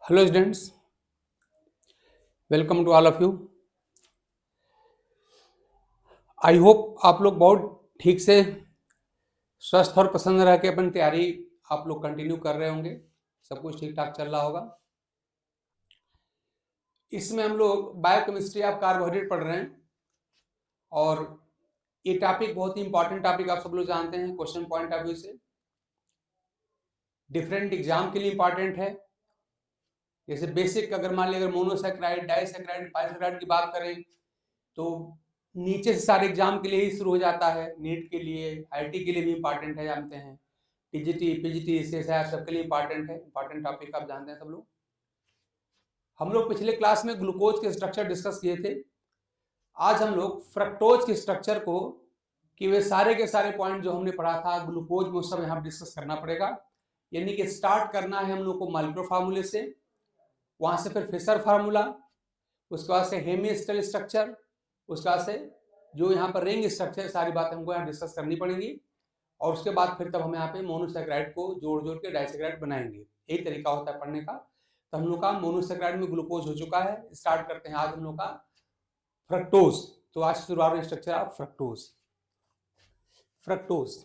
Hello students, welcome to all of you. I hope आप लोग बहुत ठीक से स्वस्थ और प्रसन्न रह के अपनी तैयारी आप लोग कंटिन्यू कर रहे होंगे। सब कुछ ठीक ठाक चल रहा होगा। इसमें हम लोग बायोकेमिस्ट्री ऑफ कार्बोहाइड्रेट पढ़ रहे हैं और ये टॉपिक बहुत ही इंपॉर्टेंट टॉपिक आप सब लोग जानते हैं। क्वेश्चन पॉइंट ऑफ व्यू से डिफरेंट एग्जाम के लिए इंपॉर्टेंट है। जैसे बेसिक अगर मान लिया अगर मोनोसेक्राइड, डाइसेक्राइड, पॉलीसेक्राइड की बात करें तो नीचे से सारे एग्जाम के लिए ही शुरू हो जाता है। नीट के लिए, आईटी के लिए भी इंपॉर्टेंट है, जानते हैं। टीजीटी, पीजीटी, सीएसआईआर सबके लिए इंपॉर्टेंट है। इंपॉर्टेंट टॉपिक आप जानते हैं सब लोग। हम लोग पिछले क्लास में ग्लूकोज के स्ट्रक्चर डिस्कस किए थे। आज हम लोग फ्रक्टोज के स्ट्रक्चर को कि वे सारे के सारे पॉइंट जो हमने पढ़ा था ग्लूकोज में सब यहाँ डिस्कस करना पड़ेगा। यानी कि स्टार्ट करना है हम लोग को मॉलिक्यूलर फार्मूले से, वहां से फिर फिशर फार्मूला, उसके बाद से हेमिस्टल स्ट्रक्चर, उसके बाद से जो यहाँ पर रिंग स्ट्रक्चर, सारी बातें हमको यहाँ डिस्कस करनी पड़ेगी। और उसके बाद फिर तब हम यहाँ पे मोनोसेक्राइड को जोड़ जोड़ के डाइसेक्राइड बनाएंगे। यही तरीका होता है पढ़ने का। तो हम लोग का मोनोसेक्राइड में ग्लूकोज हो चुका है। स्टार्ट करते हैं आज हम लोग का फ्रक्टोज। तो आज शुरुआत में स्ट्रक्चर ऑफ फ्रक्टोज। फ्रक्टोज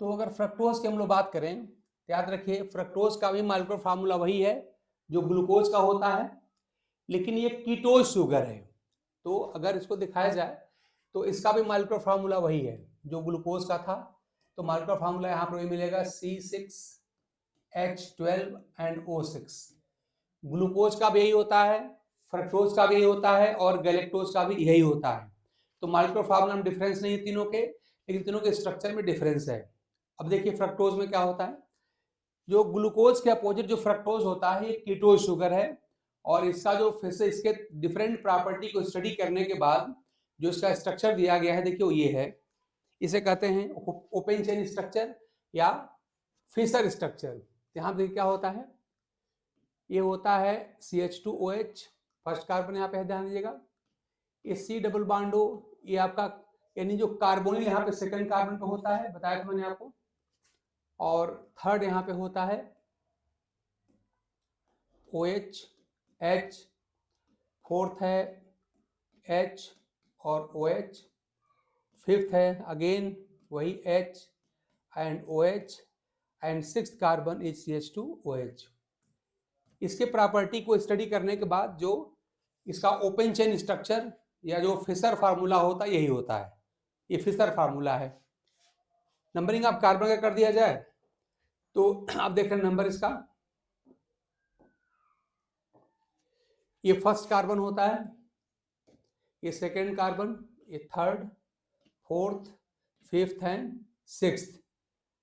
तो अगर फ्रक्टोज की हम लोग बात करें, याद रखिए फ्रक्टोज का भी मॉलिक्यूलर फार्मूला वही है जो ग्लूकोज का होता है, लेकिन ये कीटोज शुगर है। तो अगर इसको दिखाया जाए तो इसका भी मॉलिक्यूलर फार्मूला वही है जो ग्लूकोज का था। तो मॉलिक्यूलर फार्मूला यहाँ पर वही मिलेगा C6H12 एंड O6। ग्लूकोज का भी यही होता है, फ्रक्टोज का भी यही होता है और गैलेक्टोज का भी यही होता है। तो मॉलिक्यूलर फार्मूला में डिफरेंस नहीं है तीनों के, लेकिन तीनों के स्ट्रक्चर में डिफरेंस है। अब देखिए फ्रक्टोज में क्या होता है। जो ग्लूकोज के अपोजिट जो फ्रक्टोज होता है ये कीटोज शुगर है। और इसका जो फिर से इसके डिफरेंट प्रॉपर्टी को स्टडी करने के बाद जो इसका स्ट्रक्चर दिया गया है, देखिए वो ये है। इसे कहते हैं ओपन चेन स्ट्रक्चर या फिशर स्ट्रक्चर। यहाँ देखिए क्या होता है, ये होता है CH2OH, फर्स्ट कार्बन यहाँ पे ध्यान दीजिएगा। ये C डबल बॉन्ड O, ये आपका यानी जो कार्बोनिल यहाँ पे सेकंड कार्बन पे होता है, बताया था मैंने आपको। और थर्ड यहाँ पे होता है OH, H, फोर्थ है H और OH, फिफ्थ है अगेन वही H and OH and sixth carbon is CH2OH। इसके प्रॉपर्टी को स्टडी करने के बाद जो इसका ओपन चेन स्ट्रक्चर या जो फिशर फार्मूला होता है यही होता है। ये फिशर फार्मूला है। नंबरिंग आप कार्बन का कर दिया जाए तो आप देख रहे हैं नंबर इसका, ये फर्स्ट कार्बन होता है, ये सेकेंड कार्बन, ये third, fourth, fifth and sixth.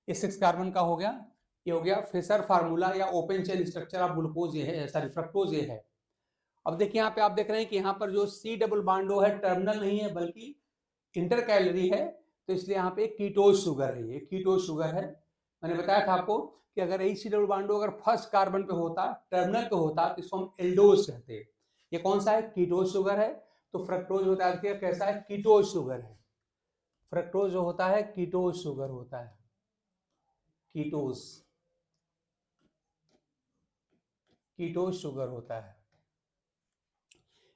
ये सिक्स कार्बन का हो गया। ये हो गया फिशर फार्मूला या open chain structure of glucose ये है, सॉरी फ्रक्टोज ये है। अब देखिए यहाँ पे आप देख रहे हैं कि यहाँ पर जो C डबल बॉन्ड O है टर्मिनल नहीं है बल्कि इंटर कैलोरी है, तो इसलिए यहाँ पे कीटोज शुगर है। ये कीटोज शुगर है। मैंने बताया था आपको कि अगर C डबल बॉन्ड O अगर फर्स्ट कार्बन पे होता, टर्मिनल पे होता, तो इसको हम एल्डोज कहते हैं। ये कौन सा है? कीटोज शुगर है। तो फ्रक्टोज होता है कैसा है? कीटोज शुगर है। फ्रक्टोज जो होता है कीटोज शुगर होता है, कीटोज, कीटोज शुगर होता है।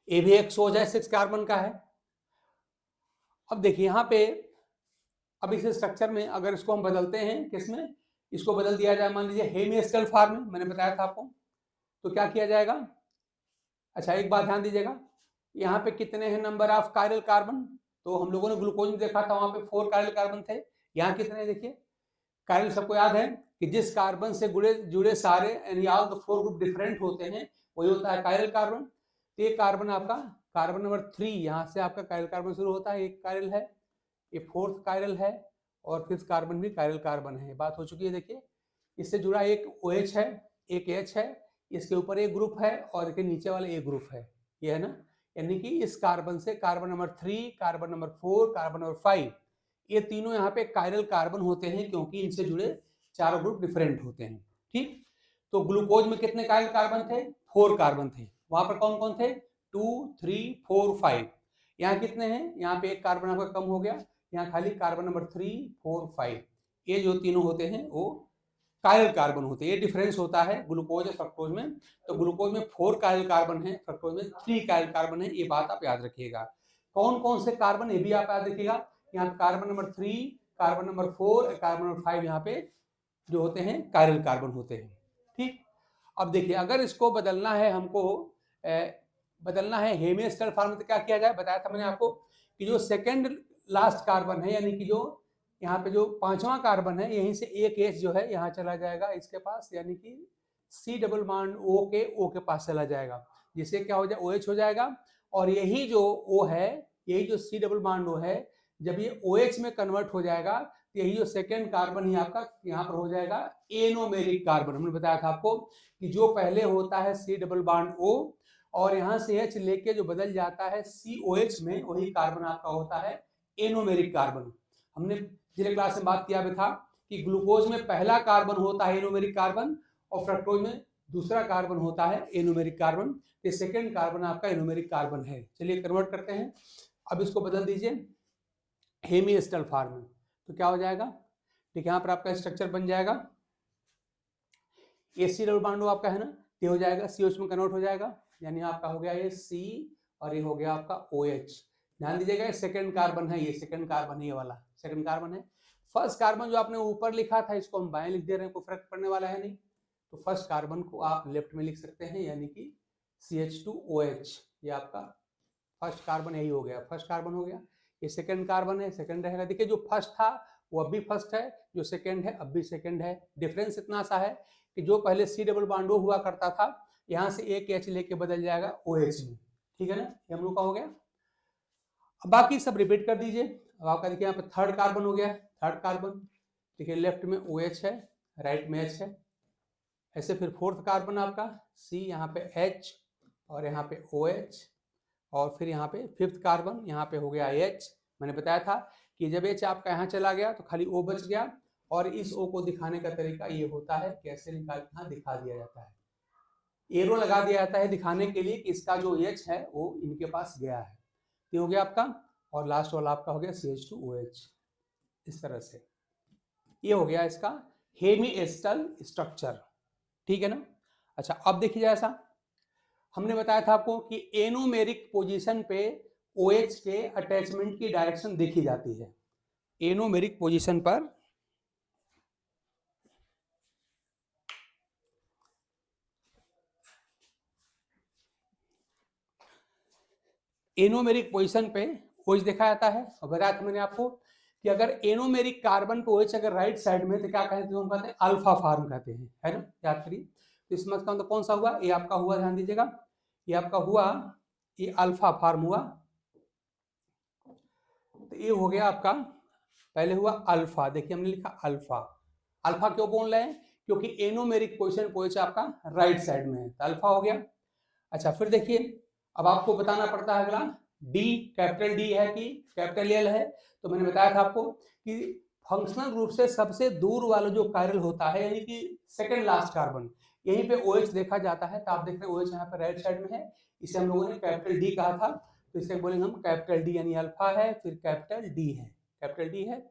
ये भी एक सोच है, 6 कार्बन का है। अब देखिए यहाँ पे अब इस स्ट्रक्चर में अगर इसको हम बदलते हैं, किसमें इसको बदल दिया जाए, मान लीजिए हेमिस्टल फॉर्म में, मैंने बताया था आपको, तो क्या किया जाएगा। अच्छा एक बात ध्यान दीजिएगा, यहाँ पे कितने हैं नंबर ऑफ कायरल कार्बन। तो हम लोगों ने ग्लूकोज में देखा था वहां पे 4 कायरल कार्बन थे। यहाँ कितने देखिए कायरल, सबको याद है कि जिस कार्बन से जुड़े सारे यानी ऑल द 4 ग्रुप डिफरेंट होते हैं वही होता है कायरल कार्बन। तो ये कार्बन आपका कार्बन नंबर 3, यहाँ से आपका कायरल कार्बन शुरू होता है। एक कायरल है, ये फोर्थ कायरल है और फिफ्थ कार्बन भी कायरल कार्बन है। बात हो चुकी है। देखिए इससे जुड़ा एक OH है, एक H है, इसके ऊपर एक ग्रुप है और इसके नीचे वाला एक ग्रुप है, ये है ना। यानी कि इस कार्बन से carbon number 3, carbon number 4, carbon number 5, ये तीनों यहाँ पे कायरल कार्बन होते हैं क्योंकि इनसे जुड़े चारों ग्रुप डिफरेंट होते हैं। ठीक, तो ग्लूकोज में कितने कायरल कार्बन थे? 4 कार्बन थे। वहां पर कौन कौन थे? 2, 3, 4, 5। यहाँ कितने हैं? यहाँ पे एक कार्बन आपका कम हो गया, यहाँ खाली कार्बन नंबर 3, 4, 5। ये जो तीनों होते हैं वो कायरल कार्बन होते हैं। ये डिफरेंस होता है ग्लूकोज और फ्रक्टोज में। तो ग्लूकोज में 4 कायरल कार्बन है, फ्रक्टोज में 3 कायरल कार्बन है। ये बात आप याद रखिएगा। कौन कौन से कार्बन, ये भी आप याद रखिएगा। यहाँ पे carbon number 3, carbon number 4, carbon number 5 यहाँ पे जो होते हैं कायरल कार्बन होते हैं। ठीक, अब देखिए अगर इसको बदलना है हमको, बदलना है हेमिएस्टर फॉर्म में, तो क्या किया जाए? बताया था मैंने आपको कि जो सेकेंड लास्ट कार्बन है, यानी कि जो यहाँ पे जो 5वां कार्बन है, यहीं से एक H जो है यहाँ चला जाएगा इसके पास, यानी कि C डबल बॉन्ड O के पास चला जाएगा, जिससे क्या हो जाए? OH हो जाएगा। और यही जो O है, यही जो C डबल बॉन्ड O है, जब ये OH में कन्वर्ट हो जाएगा, तो यही जो सेकेंड कार्बन ही आपका यहाँ पर हो जाएगा एनोमेरिक कार्बन। हमने बताया था आपको कि जो पहले होता है C डबल बॉन्ड O और यहाँ से H लेके जो बदल जाता है COH में, वही कार्बन आपका होता है एनोमेरिक कार्बन। हमने पिछले क्लास में बात किया भी था कि ग्लूकोज में पहला कार्बन होता है एनोमेरिक कार्बन और फ्रक्टोज में दूसरा कार्बन होता है एनोमेरिक कार्बन। ये सेकेंड कार्बन आपका एनोमेरिक कार्बन है। चलिए कन्वर्ट करते हैं। अब इसको बदल दीजिए हेमिएस्टर फॉर्म में, तो क्या हो जाएगा? ठीक है, यहाँ पर आपका स्ट्रक्चर बन जाएगा। ये C डबल बॉन्ड आपका है ना, ये हो जाएगा COH में कन्वर्ट हो जाएगा, यानी आपका हो गया ये C और ये हो गया आपका OH। ध्यान दीजिएगा, सेकंड कार्बन है, ये सेकंड कार्बन है, ये वाला सेकंड कार्बन है। फर्स्ट कार्बन जो आपने ऊपर लिखा था, इसको हम बाएं लिख दे रहे हैं, कोई फर्क पड़ने वाला है नहीं। तो फर्स्ट कार्बन को आप लेफ्ट में लिख सकते हैं, यानी कि CH2OH। ये आपका फर्स्ट कार्बन यही हो गया, फर्स्ट कार्बन हो गया। ये सेकंड कार्बन है, सेकंड रहेगा। देखिए जो फर्स्ट था वो अब भी फर्स्ट है, जो सेकंड है अब भी सेकंड है। डिफरेंस इतना सा है कि जो पहले C डबल बॉन्ड O हुआ करता था, यहाँ से एक H लेके बदल जाएगा OH में। ठीक है ना, ये हम लोग का हो गया। अब बाकी सब रिपीट कर दीजिए। अब आपका देखिए यहाँ पे थर्ड कार्बन हो गया, थर्ड कार्बन देखिए लेफ्ट में OH है, राइट में H है। ऐसे फिर फोर्थ कार्बन आपका C, यहाँ पे H और यहाँ पे OH, और फिर यहाँ पे फिफ्थ कार्बन, यहाँ पे हो गया H। मैंने बताया था कि जब H आपका यहाँ चला गया तो खाली O बच गया, और इस O को दिखाने का तरीका ये होता है, कैसे निकाल के यहाँ दिखा दिया जाता है, एरो लगा दिया जाता है दिखाने के लिए कि इसका जो H है वो इनके पास गया है। ये हो गया आपका, और लास्ट वाला आपका हो गया CH2OH। इस तरह से ये हो गया इसका हेमिएस्टर स्ट्रक्चर। ठीक है ना। अच्छा अब देखिए, जैसा हमने बताया था आपको कि एनोमेरिक पोजीशन पे OH के अटैचमेंट की डायरेक्शन देखी जाती है। एनोमेरिक पोजीशन पर एनोमेरिक पोजीशन पे OH देखा जाता है। और बताया था मैंने आपको कि अगर एनोमेरिक कार्बन पे OH अगर राइट साइड में, तो क्या कहते हैं? हम कहते हैं अल्फा फॉर्म कहते हैं, है ना, याद करिए। तो इसमें तो कौन सा हुआ? ये आपका हुआ, ध्यान दीजिएगा, ये आपका हुआ, ये अल्फा फॉर्म हुआ। तो ये हो गया आपका, पहले हुआ अल्फा, देखिए हमने लिखा अल्फा। अल्फा क्यों बोल रहे हैं? क्योंकि एनोमेरिक पोजीशन OH आपका राइट साइड में है, तो अल्फा हो गया। अच्छा फिर देखिए, अब आपको बताना पड़ता है अगला, डी, कैपिटल डी है कि कैपिटल एल है। तो मैंने बताया था आपको कि फंक्शनल ग्रुप से सबसे दूर वाला जो कायरल होता है, यानी कि सेकंड लास्ट कार्बन, यहीं पे OH देखा जाता है। तो आप देख रहे हैं OH यहाँ पे राइट साइड में है, इसे हम लोगों ने कैपिटल डी कहा था। तो इसे बोलेंगे हम कैपिटल डी, यानी अल्फा है, फिर कैपिटल डी है, कैपिटल डी है।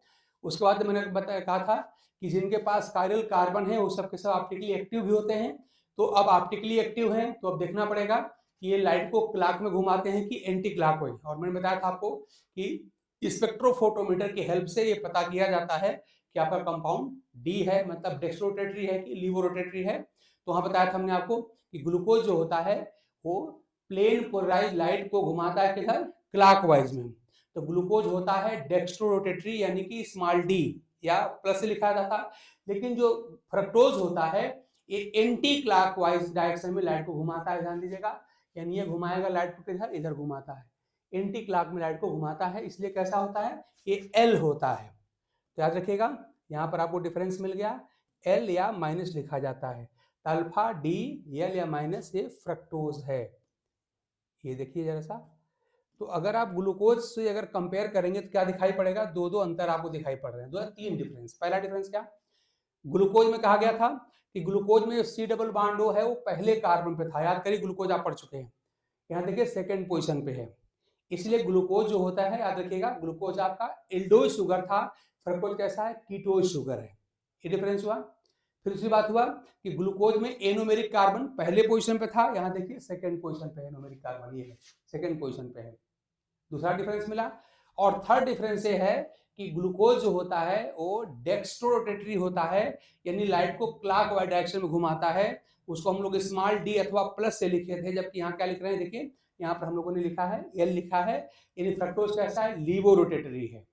उसके बाद मैंने बताया, कहा था कि जिनके पास कायरल कार्बन है वो सब के सब ऑप्टिकली एक्टिव भी होते हैं। तो अब ऑप्टिकली एक्टिव हैं, तो अब देखना पड़ेगा कि ये लाइट को क्लॉक में घुमाते हैं कि एंटी क्लॉकवाइज। और मैंने बताया था आपको कि स्पेक्ट्रोफोटोमीटर की हेल्प से ये पता किया जाता है कि आपका कंपाउंड डी है, मतलब डेक्स्ट्रोरोटेटरी है कि लीवोरोटेटरी है। तो वहां बताया था हमने आपको कि ग्लूकोज जो होता है वो प्लेन पोलराइज लाइट को घुमाता है किधर? क्लॉकवाइज में। तो ग्लूकोज होता है डेक्स्ट्रोरोटेटरी, यानी कि स्मॉल डी, या प्लस से लिखा जाता था। लेकिन जो फ्रक्टोज होता है ये एंटी क्लॉकवाइज डायरेक्शन में लाइट को घुमाता है, ध्यान दीजिएगा, यानी ये घुमाएगा लाइट को किधर? इधर घुमाता है, एंटी क्लॉक में लाइट को घुमाता है, इसलिए कैसा होता है? ये एल होता है। तो याद रखिएगा, यहाँ पर आपको डिफरेंस मिल गया, एल या माइनस लिखा जाता है। तो अल्फा डी, एल या माइनस, ये फ्रक्टोज है। ये देखिए जरा सा, तो अगर आप ग्लूकोज से अगर कंपेयर करेंगे तो क्या दिखाई पड़ेगा? दो दो अंतर आपको दिखाई पड़ रहे हैं, दो या तीन डिफरेंस। पहला डिफरेंस क्या? ग्लूकोज में कहा गया था कि ग्लूकोज में C डबल बॉन्ड O है वो पहले कार्बन पे था, याद करिए, ग्लूकोज आप पढ़ चुके हैं। यहाँ देखिए सेकंड पोजीशन पे है, इसलिए ग्लूकोज जो होता है, याद रखिएगा, ग्लूकोज आपका एल्डोज शुगर था, फ्रक्टोज कैसा है, कीटोज शुगर है। ये डिफरेंस हुआ। फिर दूसरी बात हुआ कि ग्लूकोज में एनोमेरिक कार्बन पहले पोजीशन पे था, यहाँ देखिए सेकंड पोजीशन पे है एनोमेरिक कार्बन, ये है सेकंड पोजीशन पे है। दूसरा डिफरेंस मिला। और थर्ड डिफरेंस ये है कि ग्लूकोज जो होता है वो डेक्स्ट्रोरोटेटरी होता है, यानी लाइट को क्लॉकवाइज डायरेक्शन में घुमाता है। उसको हम लोग स्मॉल डी अथवा प्लस से लिखे थे, जबकि यहाँ क्या लिख रहे हैं, देखिए यहाँ पर हम लोगों ने लिखा है एल लिखा है, यानी फ्रक्टोज कैसा है, लीवो रोटेटरी है।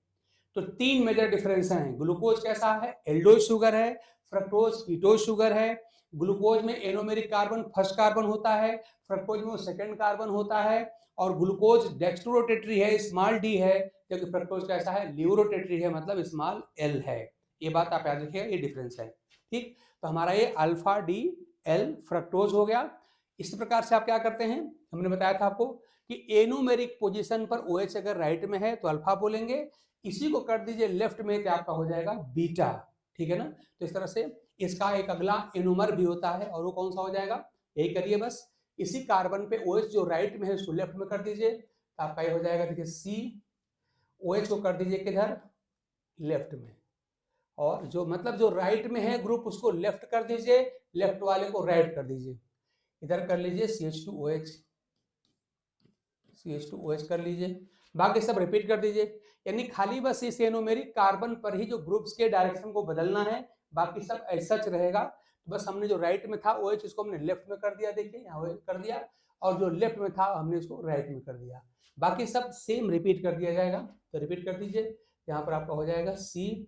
तो तीन मेजर डिफरेंस हैं। ग्लूकोज कैसा है, एल्डोज शुगर है, फ्रक्टोज कीटोज शुगर है। ग्लूकोज में एनोमेरिक कार्बन फर्स्ट कार्बन होता है, फ्रक्टोज में वो सेकंड कार्बन होता है। और ग्लूकोज डेक्स्ट्रोरोटेटरी है, स्मॉल डी है, जबकि फ्रक्टोज कैसा है, लीवोरोटेटरी है, मतलब स्मॉल एल है। ये बात आप याद रखिएगा, ये डिफरेंस है। ठीक, तो हमारा ये अल्फा डी एल फ्रक्टोज हो गया। इस प्रकार से आप क्या करते हैं, हमने बताया था आपको कि एनोमेरिक पोजीशन पर OH अगर राइट में है तो अल्फा बोलेंगे, इसी को कर दीजिए लेफ्ट में तो आपका हो जाएगा बीटा। ठीक है ना। तो इस तरह से इसका एक अगला एनोमर भी होता है, और वो कौन सा हो जाएगा, यही करिए बस। इसी कार्बन पे OH जो राइट में है उसको लेफ्ट में कर दीजिए, तो आपका ये हो जाएगा, देखिए सी। OH को कर दीजिए किधर, लेफ्ट में। और जो मतलब जो राइट में है ग्रुप उसको लेफ्ट कर दीजिए, लेफ्ट वाले को राइट कर दीजिए। इधर कर लीजिए CH2OH, CH2OH कर लीजिए, बाकी सब रिपीट कर दीजिए। यानी खाली बस इस एनोमेरिक कार्बन पर ही जो ग्रुप्स के डायरेक्शन को बदलना है, बाकी सब ऐसा रहेगा। तो बस हमने जो राइट में था OH इसको हमने लेफ्ट में कर दिया, देखिए यहाँ कर दिया, और जो लेफ्ट में था हमने इसको राइट में कर दिया। बाकी सब सेम रिपीट कर दिया जाएगा। तो रिपीट कर दीजिए, यहाँ पर आपका हो जाएगा C।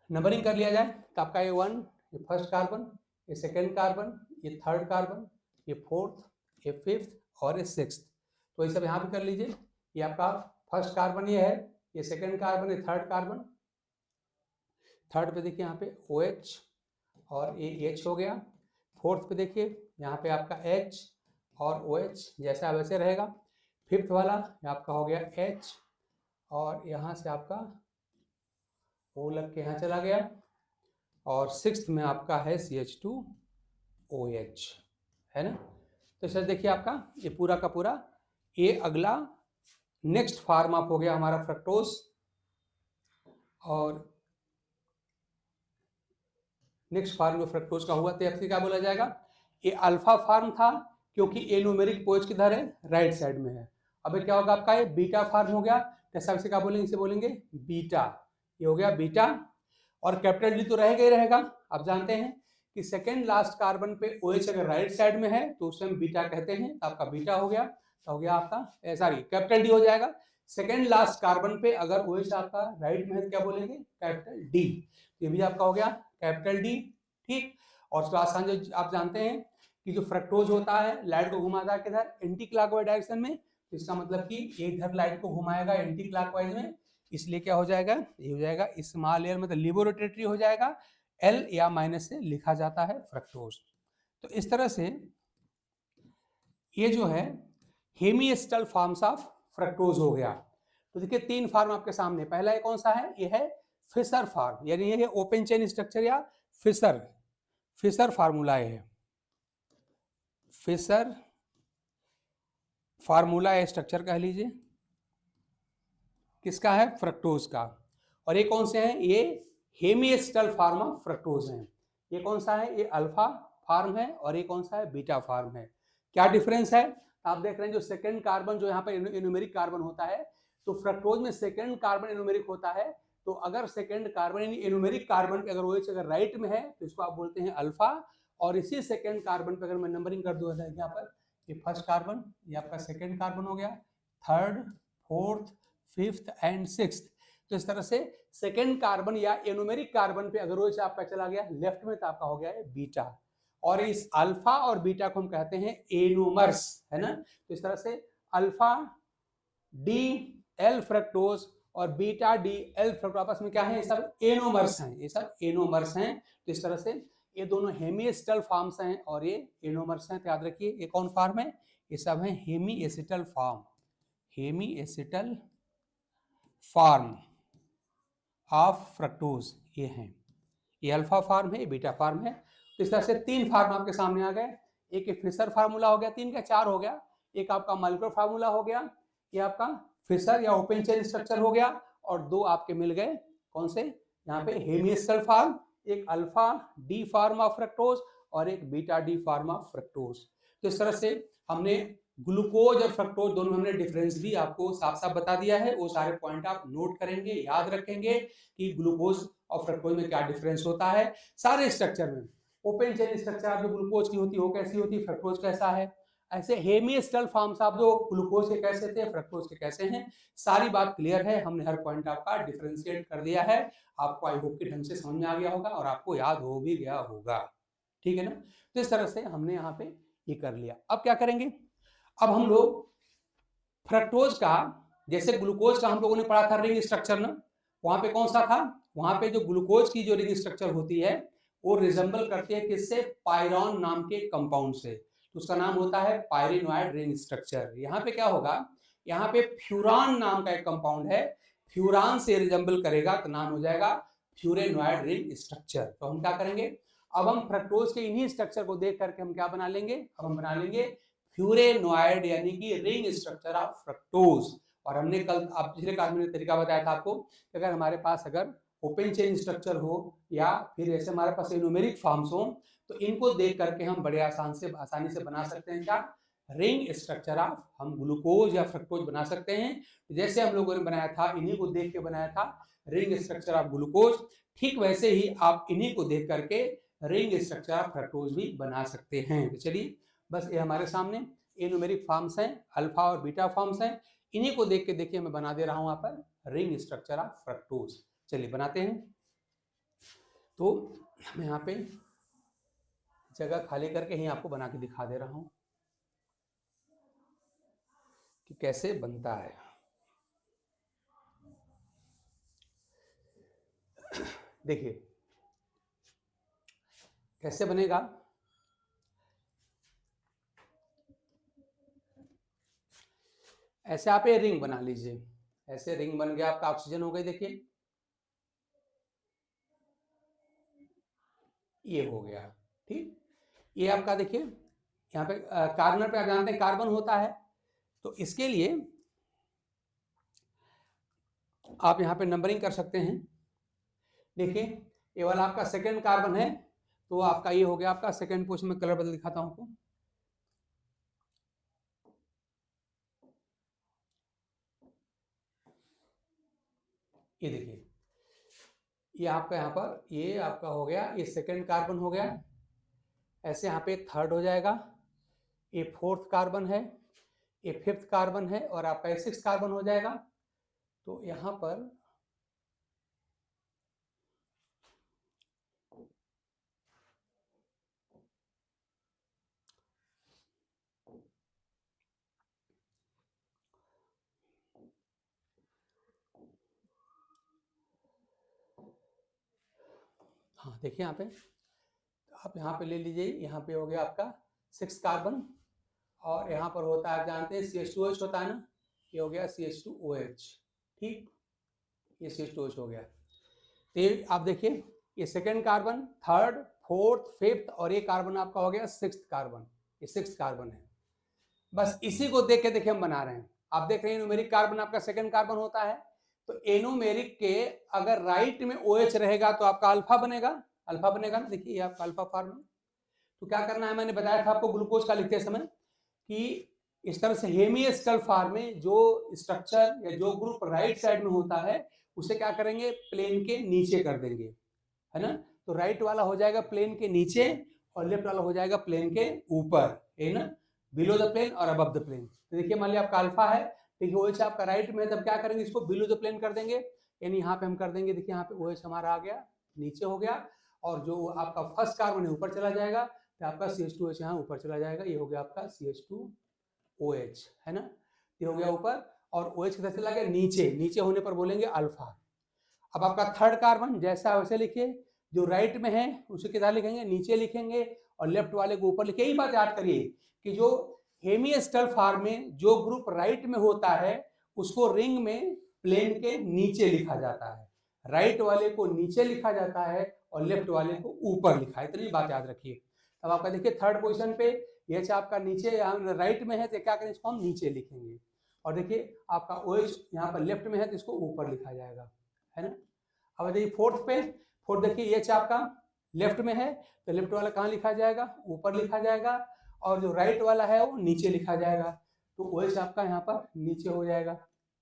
नंबरिंग कर लिया जाए तो आपका ये 1, ये फर्स्ट कार्बन, ये सेकेंड कार्बन, ये थर्ड कार्बन, ये फोर्थ, ये फिफ्थ और ये सिक्स्थ। तो ये सब यहाँ पे कर लीजिए। ये आपका फर्स्ट कार्बन ये है, ये सेकेंड कार्बन, ये थर्ड कार्बन। थर्ड पे देखिए यहाँ पे OH और ये H हो गया। फोर्थ पे देखिए यहाँ पे आपका H और OH जैसा वैसे रहेगा। फिफ्थ वाला आपका हो गया H और यहाँ से आपका O लग के यहाँ चला गया। और सिक्स्थ में आपका है CH2OH, है ना। तो सर देखिए आपका ये पूरा का पूरा ये अगला नेक्स्ट फार्म अप हो गया हमारा फ्रक्टोज। और नेक्स्ट फार्म जो फ्रक्टोज का हुआ तो आपसे क्या बोला जाएगा, ये अल्फा फार्म था क्योंकि एनोमेरिक पोज किधर है, राइट साइड में है। अब क्या होगा आपका, ये बीटा फार्म हो गया, तो से क्या बोलेंगे, इसे बोलेंगे बीटा। ये हो गया बीटा। और कैपिटल डी तो रहेगा ही रहेगा। आप जानते हैं कि सेकेंड लास्ट कार्बन पे OH अगर राइट साइड में है तो उसे हम बीटा कहते हैं, तो आपका बीटा हो गया। तो हो गया आपका सॉरी कैपिटल डी हो जाएगा। सेकेंड लास्ट कार्बन पे अगर OH आपका राइट में है तो क्या बोलेंगे, कैपिटल डी। ये भी आपका हो गया कैपिटल डी। ठीक। और उसका आसान जो आप जानते हैं कि जो फ्रक्टोज होता है लाइट को घुमाता है किधर, एंटी क्लॉकवाइज डायरेक्शन में। तो इसका मतलब कि ये इधर लाइट को घुमाएगा एंटी क्लॉकवाइज में, इसलिए क्या हो जाएगा, ये हो जाएगा स्मॉल एल मतलब लिबोरोटेटरी हो जाएगा। एल या माइनस से लिखा जाता है फ्रक्टोज। तो इस तरह से ये जो है हेमिएस्टल फॉर्म्स ऑफ फ्रक्टोज हो गया। तो देखिए तीन फार्म आपके सामने, पहला ये कौन सा है, ये है फिशर फार्म, यानी ये ओपन चेन स्ट्रक्चर या फिशर फार्मूला है। फिशर फार्मूला या स्ट्रक्चर कह लीजिए, किसका है, फ्रक्टोज का। और ये कौन से हैं, ये हेमिएस्टल फार्म ऑफ फ्रक्टोज हैं। ये कौन सा है, ये अल्फा फार्म है, और ये कौन सा है, बीटा फार्म है। क्या डिफरेंस है, आप देख रहे हैं जो सेकंड कार्बन जो यहाँ पर एनोमेरिक कार्बन होता है, तो फ्रक्टोज में सेकंड कार्बन एनोमेरिक होता है। तो अगर सेकंड कार्बन यानी एनोमेरिक कार्बन पे अगर OH अगर राइट में है तो इसको आप बोलते हैं अल्फा। और इसी सेकंड कार्बन पे अगर मैं नंबरिंग कर दूंगा यहाँ पर, ये फर्स्ट कार्बन, ये आपका सेकंड कार्बन हो गया, third, fourth, fifth and sixth. तो इस तरह से सेकंड कार्बन या एनोमेरिक कार्बन पे अगर OH आपका चला गया लेफ्ट में तो आपका हो गया है बीटा। और इस अल्फा और बीटा को हम कहते हैं एनोमर्स, है ना। तो इस तरह से अल्फा डी एल फ्रक्टोज और बीटा डी एल फ्रक्टोज आपस में क्या है, ये सब एनोमर्स हैं, ये सब एनोमर्स हैं। तो इस तरह से ये दोनों हेमिएस्टल फॉर्म्स हैं और ये एनोमर्स हैं। तो याद रखिए ये कौन फॉर्म है, ये सब है हेमिएसिटल फॉर्म, हेमिएसिटल फॉर्म ऑफ फ्रक्टोज ये हैं। ये अल्फा फॉर्म है, ये बीटा फॉर्म है। तो इस तरह से तीन फॉर्म आपके सामने आ गए। एक फिशर फार्मूला हो गया, तीन का चार हो गया। एक आपका मॉलिक्यूलर फार्मूला हो गया, ये आपका फिशर या ओपन चेन स्ट्रक्चर हो गया, और 2 आपके मिल गए कौन से, यहाँ पे हेमिस्टल फॉर्म, एक alpha D form of fructose और एक beta D form of fructose. तो इस तरह से हमने ग्लूकोज और फ्रक्टोज दोनों हमने डिफरेंस भी आपको साफ साफ बता दिया है। वो सारे पॉइंट आप नोट करेंगे, याद रखेंगे कि ग्लूकोज और फ्रक्टोज में क्या डिफरेंस होता है। सारे स्ट्रक्चर में ओपन चेन स्ट्रक्चर जो ग्लूकोज की होती है वो कैसी होती है, फ्रक्टोज कैसा है, ऐसे हेमिस्टल फॉर्म्स आप जो ग्लूकोज के कैसे थे, फ्रक्टोज के कैसे हैं, सारी बात क्लियर है। हमने हर पॉइंट आपका डिफरेंशिएट कर दिया है। आपको आई होप कि ढंग से समझ में आ गया होगा और आपको याद हो भी गया होगा, ठीक है ना। तो इस तरह से हमने यहाँ पे ये कर लिया। अब क्या करेंगे, अब हम लोग फ्रक्टोज का, जैसे ग्लूकोज का हम लोगों ने पढ़ा था रिंग स्ट्रक्चर ना, वहां पे कौन सा था, वहां पे जो ग्लूकोज की जो रिंग स्ट्रक्चर होती है वो रिजेंबल करती है किससे, पायरॉन नाम के कंपाउंड से। तो उसका नाम होता है पायरिनोइड रिंग स्ट्रक्चर। यहाँ पे क्या होगा, यहाँ पे फ्यूरान नाम का एक कंपाउंड है, फ्यूरान से रिजेंबल करेगा तो नाम हो जाएगा फ्यूरेनोइड रिंग स्ट्रक्चर। तो हम क्या करेंगे, अब हम फ्रक्टोज के इन्हीं स्ट्रक्चर को देख करके हम क्या बना लेंगे, अब हम बना लेंगे फ्यूरेनोइड यानी कि रिंग स्ट्रक्चर ऑफ फ्रक्टोज। और हमने कल आप पिछले क्लास में तरीका बताया था आपको कि अगर हमारे पास अगर ओपन चेन स्ट्रक्चर हो या फिर ऐसे हमारे पास न्यूमेरिक फॉर्म्स हो तो इनको देख करके हम बड़े आसानी से बना सकते हैं क्या, रिंग स्ट्रक्चर ऑफ हम ग्लूकोज या फ्रक्टोज बना सकते हैं। जैसे हम लोगों ने बनाया था, इन्हीं को देख के बनाया था रिंग स्ट्रक्चर ऑफ ग्लूकोज, ठीक वैसे ही आप इन्हीं को देख करके रिंग स्ट्रक्चर ऑफ फ्रक्टोज भी बना सकते हैं। तो चलिए बस ये हमारे सामने ये न्यूमेरिक फॉर्म्स हैं, अल्फा और बीटा फॉर्म्स हैं, इन्हीं को देख के देखिए मैं बना दे रहा हूं यहाँ पर रिंग स्ट्रक्चर ऑफ फ्रक्टोज। चलिए बनाते हैं। तो मैं यहाँ पे जगह खाली करके ही आपको बना के दिखा दे रहा हूं कि कैसे बनता है। देखिए कैसे बनेगा, ऐसे आप ये रिंग बना लीजिए, ऐसे रिंग बन गया आपका, ऑक्सीजन हो गई, देखिए ये हो गया, ठीक। ये आपका देखिए यहाँ पे कार्बन पे आप जानते हैं कार्बन होता है, तो इसके लिए आप यहाँ पे नंबरिंग कर सकते हैं। देखिए ये वाला आपका सेकंड कार्बन है, तो आपका ये हो गया आपका सेकंड पोजीशन में, कलर बदल दिखाता हूं आपको। ये देखिए ये आपका यहाँ पर ये आपका हो गया, ये सेकंड कार्बन हो गया, ऐसे यहाँ पे थर्ड हो जाएगा, ये फोर्थ कार्बन है, ये फिफ्थ कार्बन है और आपका ये सिक्स्थ कार्बन हो जाएगा। तो यहाँ पर हाँ देखिए यहाँ पे आप यहाँ पे ले लीजिए, यहाँ पे हो गया आपका सिक्स कार्बन और यहाँ पर होता है आप जानते हैं CH2OH होता है ना, ये हो गया CH2OH, ठीक, ये CH2OH हो गया। तो ये आप देखिए ये second carbon, third, fourth, fifth और ये कार्बन आपका हो गया सिक्स्थ कार्बन, ये सिक्स्थ कार्बन है। बस इसी को देख के देखिए हम बना रहे हैं। आप देख रहे हैं न्यूमेरिक कार्बन आपका सेकंड कार्बन होता है, तो एनोमेरिक के अगर राइट में OH रहेगा तो आपका अल्फा बनेगा, अल्फा बनेगा ना, देखिए ये आपका अल्फा फॉर्म है। तो क्या करना है, मैंने बताया था आपको ग्लूकोज का लिखते समय कि इस तरह से हेमिस्टल फॉर्म में जो स्ट्रक्चर या जो ग्रुप राइट साइड में होता है उसे क्या करेंगे, प्लेन के नीचे कर देंगे, है ना। तो राइट वाला हो जाएगा प्लेन के नीचे और लेफ्ट वाला हो जाएगा प्लेन के ऊपर, है ना, बिलो द प्लेन और अबव द प्लेन। तो देखिए मान लिया आपका अल्फा है, देखिए OH आपका राइट में है, तब क्या करेंगे, इसको बिलो द प्लेन कर देंगे, यानी यहाँ पे हम कर देंगे, देखिए यहाँ पे OH हमारा आ गया, नीचे हो गया, और जो आपका फर्स्ट कार्बन है ऊपर चला जाएगा, तो आपका CH2OH यहाँ ऊपर चला जाएगा, ये हो गया आपका CH2OH, है ना, ये हो गया ऊपर, और OH किधर चला गया, नीचे, नीचे होने पर बोलेंगे अल्फा। अब आपका थर्ड कार्बन जैसा वैसे लिखिए, जो राइट में है उसे किधर लिखेंगे, नीचे लिखेंगे, और लेफ्ट वाले को ऊपर लिखिए। यही बात याद करिए कि जो हेमिस्टल फॉर्म में जो ग्रुप राइट में होता है उसको रिंग में प्लेन के नीचे लिखा जाता है, राइट वाले को नीचे लिखा जाता है और लेफ्ट वाले को ऊपर लिखा है, इतनी बात याद रखिए। अब आपका देखिए थर्ड पोजीशन पे ये आपका नीचे राइट में है, तो क्या करें, इसको हम नीचे लिखेंगे। और देखिए आपका OH यहाँ पर लेफ्ट में है तो इसको ऊपर लिखा जाएगा, है ना। अब देखिए फोर्थ पे, फोर्थ देखिए H आपका लेफ्ट में है तो लेफ्ट वाला कहाँ लिखा जाएगा, ऊपर लिखा जाएगा, और जो राइट वाला है वो नीचे लिखा जाएगा, तो OH आपका यहाँ पर नीचे हो जाएगा,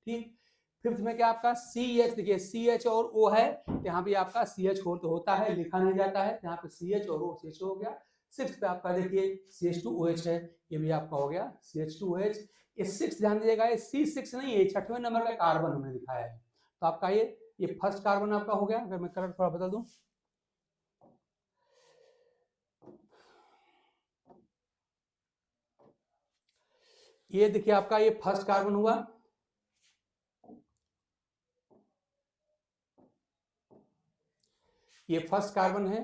ठीक। फिफ्थ में क्या आपका CH, देखिए CH और O है, यहाँ भी आपका CH हो तो होता है, लिखा नहीं जाता है, यहाँ पे CH और O CH हो गया। सिक्स पे आपका देखिए CH2OH है, ये भी आपका हो गया CH2OH। ये सिक्स ध्यान दीजिएगा, ये C6 नहीं है, 6वें नंबर का कार्बन हमने दिखाया है, तो आपका ये फर्स्ट कार्बन आपका हो गया। अगर मैं कलर थोड़ा बदल दूं, ये देखिए आपका ये फर्स्ट कार्बन हुआ, ये फर्स्ट कार्बन है,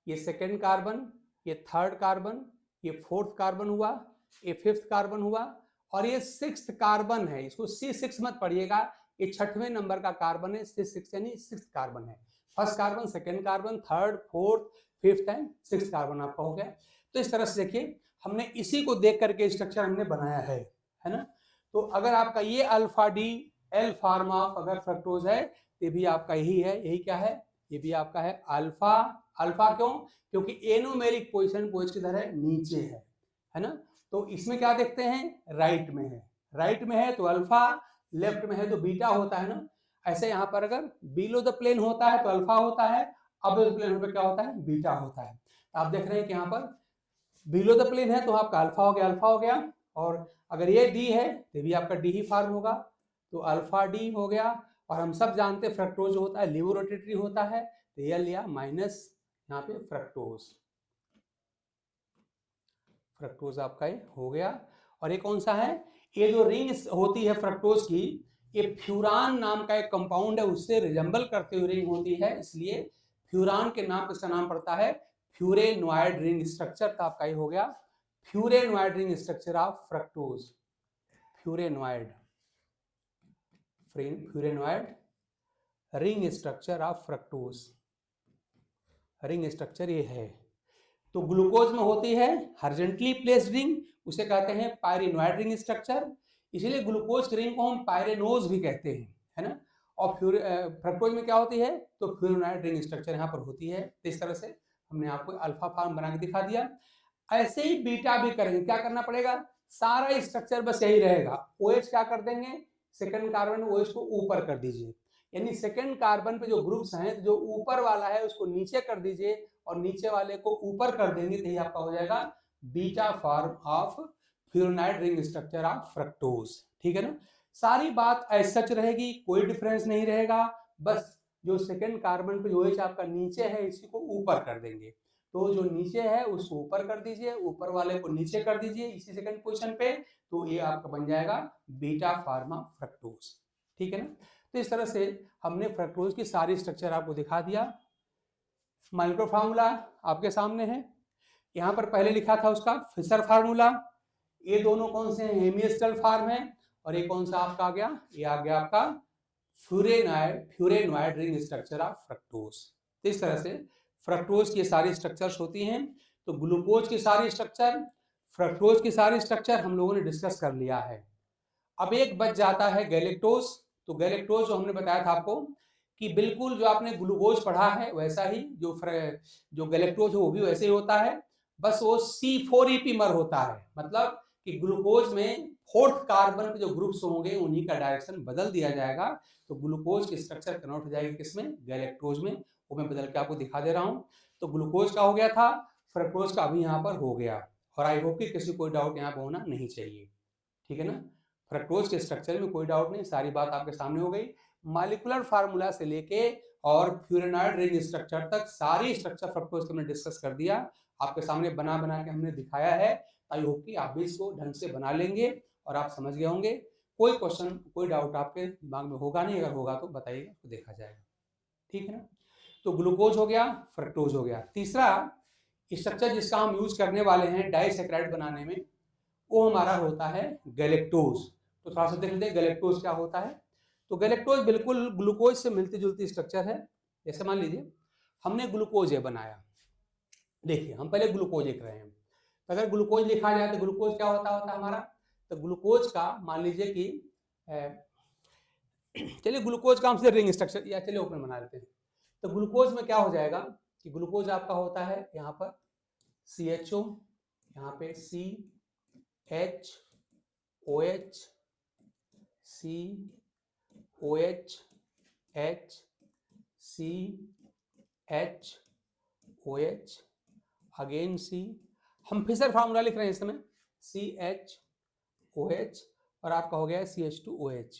ये सेकेंड कार्बन, ये थर्ड कार्बन, ये फोर्थ कार्बन हुआ, ये फिफ्थ कार्बन हुआ, और ये सिक्स्थ कार्बन है, इसको C6 मत पढ़िएगा, ये 6वें नंबर का कार्बन है, C6 यानी सिक्स्थ कार्बन है। First carbon, second carbon, third, fourth, fifth and sixth carbon आपका हो गया। तो इस तरह से देखिए हमने इसी को देख करके स्ट्रक्चर हमने बनाया है ना। तो अगर आपका ये अल्फा डी एल फार्मा अगर फ्रक्टोज है, ये भी आपका यही है, यही क्या है, ये भी आपका है अल्फा। अल्फा क्यों, क्योंकि एनोमेरिक पोजीशन पोज किधर है, नीचे है ना। तो इसमें क्या देखते हैं, राइट में है, राइट में है तो अल्फा, लेफ्ट में है तो बीटा होता है ना। ऐसे यहाँ पर अगर बिलो द प्लेन होता है तो अल्फा होता है, अब द प्लेन पर क्या होता है, बीटा होता है। तो आप देख रहे हैं कि यहाँ पर बिलो द प्लेन है तो आपका अल्फा हो गया, अल्फा हो गया, और अगर ये डी है तो भी आपका डी ही फॉर्म होगा, तो अल्फा डी हो गया। और हम सब जानते हैं फ्रक्टोज होता है लिवो रोटेटरी होता है, तो ये लिया माइनस यहाँ पे फ्रक्टोज, फ्रक्टोज आपका ये हो गया। और ये कौन सा है, ये जो रिंग होती है फ्रक्टोज की, ये फ्यूरान नाम का एक कंपाउंड है, उससे रिजेंबल करते हुए रिंग होती है, इसलिए फ्यूरान के नाम पर इसका नाम पड़ता है फ्यूरेनोइड रिंग स्ट्रक्चर। तो आपका ये हो गया furanoid ring structure of fructose, furanoid furanoid ring structure of fructose, ring structure ये है। तो ग्लूकोज में होती है हॉरिजॉन्टली प्लेस्ड रिंग, उसे कहते हैं पायरेनोइड रिंग स्ट्रक्चर, इसीलिए ग्लूकोज की रिंग को हम पायरेनोज भी कहते हैं, है ना। और फ्रक्टोज में क्या होती है, तो फ्यूरेनोइड रिंग स्ट्रक्चर यहाँ पर होती है। तो इस तरह से हमने आपको अल्फा फॉर्म बना के दिखा दिया। ऐसे ही बीटा भी करेंगे, क्या करना पड़ेगा, सारा स्ट्रक्चर बस यही रहेगा, OH क्या कर देंगे, सेकंड कार्बन OH को ऊपर कर दीजिए, यानी सेकंड कार्बन पे जो ग्रुप्स हैं, जो ऊपर वाला है उसको नीचे कर दीजिए और नीचे वाले को ऊपर कर देंगे, तो ये आपका हो जाएगा beta form of furanoid ring structure of fructose, ठीक है ना। सारी बात ऐसा सच रहेगी, कोई डिफरेंस नहीं रहेगा, बस जो सेकंड कार्बन पे OH आपका नीचे है इसी को ऊपर कर देंगे, तो जो नीचे है उसको ऊपर कर दीजिए, ऊपर वाले को नीचे कर दीजिए इसी सेकंड पोजीशन पे, तो ये आपका बन जाएगा बीटा फार्मा फ्रक्टोज, ठीक है ना। तो इस तरह से हमने फ्रक्टोज की सारी स्ट्रक्चर आपको दिखा दिया। माइक्रो फार्मूला आपके सामने है, यहाँ पर पहले लिखा था उसका फिशर फार्मूला, ये दोनों कौन से हैं, हेमिस्टल फार्म है, और ये कौन सा आपका आ गया, ये आ गया आपका फ्यूरेनोइड रिंग स्ट्रक्चर ऑफ फ्रक्टोज। तो इस तरह से फ्रक्टोज की सारी स्ट्रक्चर्स होती हैं। तो ग्लूकोज की सारी स्ट्रक्चर, फ्रक्टोज की सारी स्ट्रक्चर हम लोगों ने डिस्कस कर लिया है। अब एक बच जाता है गैलेक्टोज। तो गैलेक्टोज जो हमने बताया था आपको कि बिल्कुल जो आपने ग्लूकोज पढ़ा है वैसा ही जो गैलेक्टोज है वो भी वैसे ही होता है, बस वो C4EP मर होता है, मतलब कि ग्लूकोज में फोर्थ कार्बन पे जो ग्रुप्स होंगे उन्हीं का डायरेक्शन बदल दिया जाएगा, तो ग्लूकोज की स्ट्रक्चर कन्वर्ट हो जाएगी किसमें, गैलेक्टोज में, वो मैं बदल के आपको दिखा दे रहा हूँ। तो ग्लूकोज का हो गया था, फ्रक्टोज का अभी यहाँ पर हो गया, और आई होप कि किसी कोई डाउट यहाँ पर होना नहीं चाहिए, ठीक है ना। फ्रक्टोज के स्ट्रक्चर में कोई डाउट नहीं, सारी बात आपके सामने हो गई। मॉलिक्यूलर फार्मूला से लेके और फ्यूरेनोइड रिंग स्ट्रक्चर तक सारी स्ट्रक्चर फ्रक्टोज को हमने डिस्कस कर दिया, आपके सामने बना बना के हमने दिखाया है। आई होप कि आप भी इसको ढंग से बना लेंगे और आप समझ गए होंगे। कोई क्वेश्चन कोई डाउट आपके दिमाग में होगा नहीं, अगर होगा तो बताइएगा, तो देखा जाएगा, ठीक है ना। तो ग्लूकोज हो गया, फ्रक्टोज हो गया। तीसरा स्ट्रक्चर जिसका हम यूज करने वाले हैं डाइसैकेराइड बनाने में, वो हमारा होता है गैलेक्टोज। तो थोड़ा सा देख लेते हैं गैलेक्टोज क्या होता है। तो गैलेक्टोज बिल्कुल ग्लूकोज से मिलती जुलती स्ट्रक्चर है। जैसे मान लीजिए हमने ग्लूकोज ए बनाया, देखिए हम पहले ग्लूकोज लिख रहे हैं, तो अगर ग्लूकोज लिखा जाए तो ग्लूकोज क्या होता है हमारा तो ग्लूकोज का मान लीजिए कि चलिए ग्लूकोज का हमसे रिंग स्ट्रक्चर या चलिए ओपन बना लेते हैं। तो ग्लूकोज में क्या हो जाएगा कि ग्लूकोज आपका होता है यहाँ पर CHO, यहाँ पे CH OH COH H CH OH again C, हम फिशर फार्मूला लिख रहे हैं इस समय CHOH और आपका हो गया CH2OH,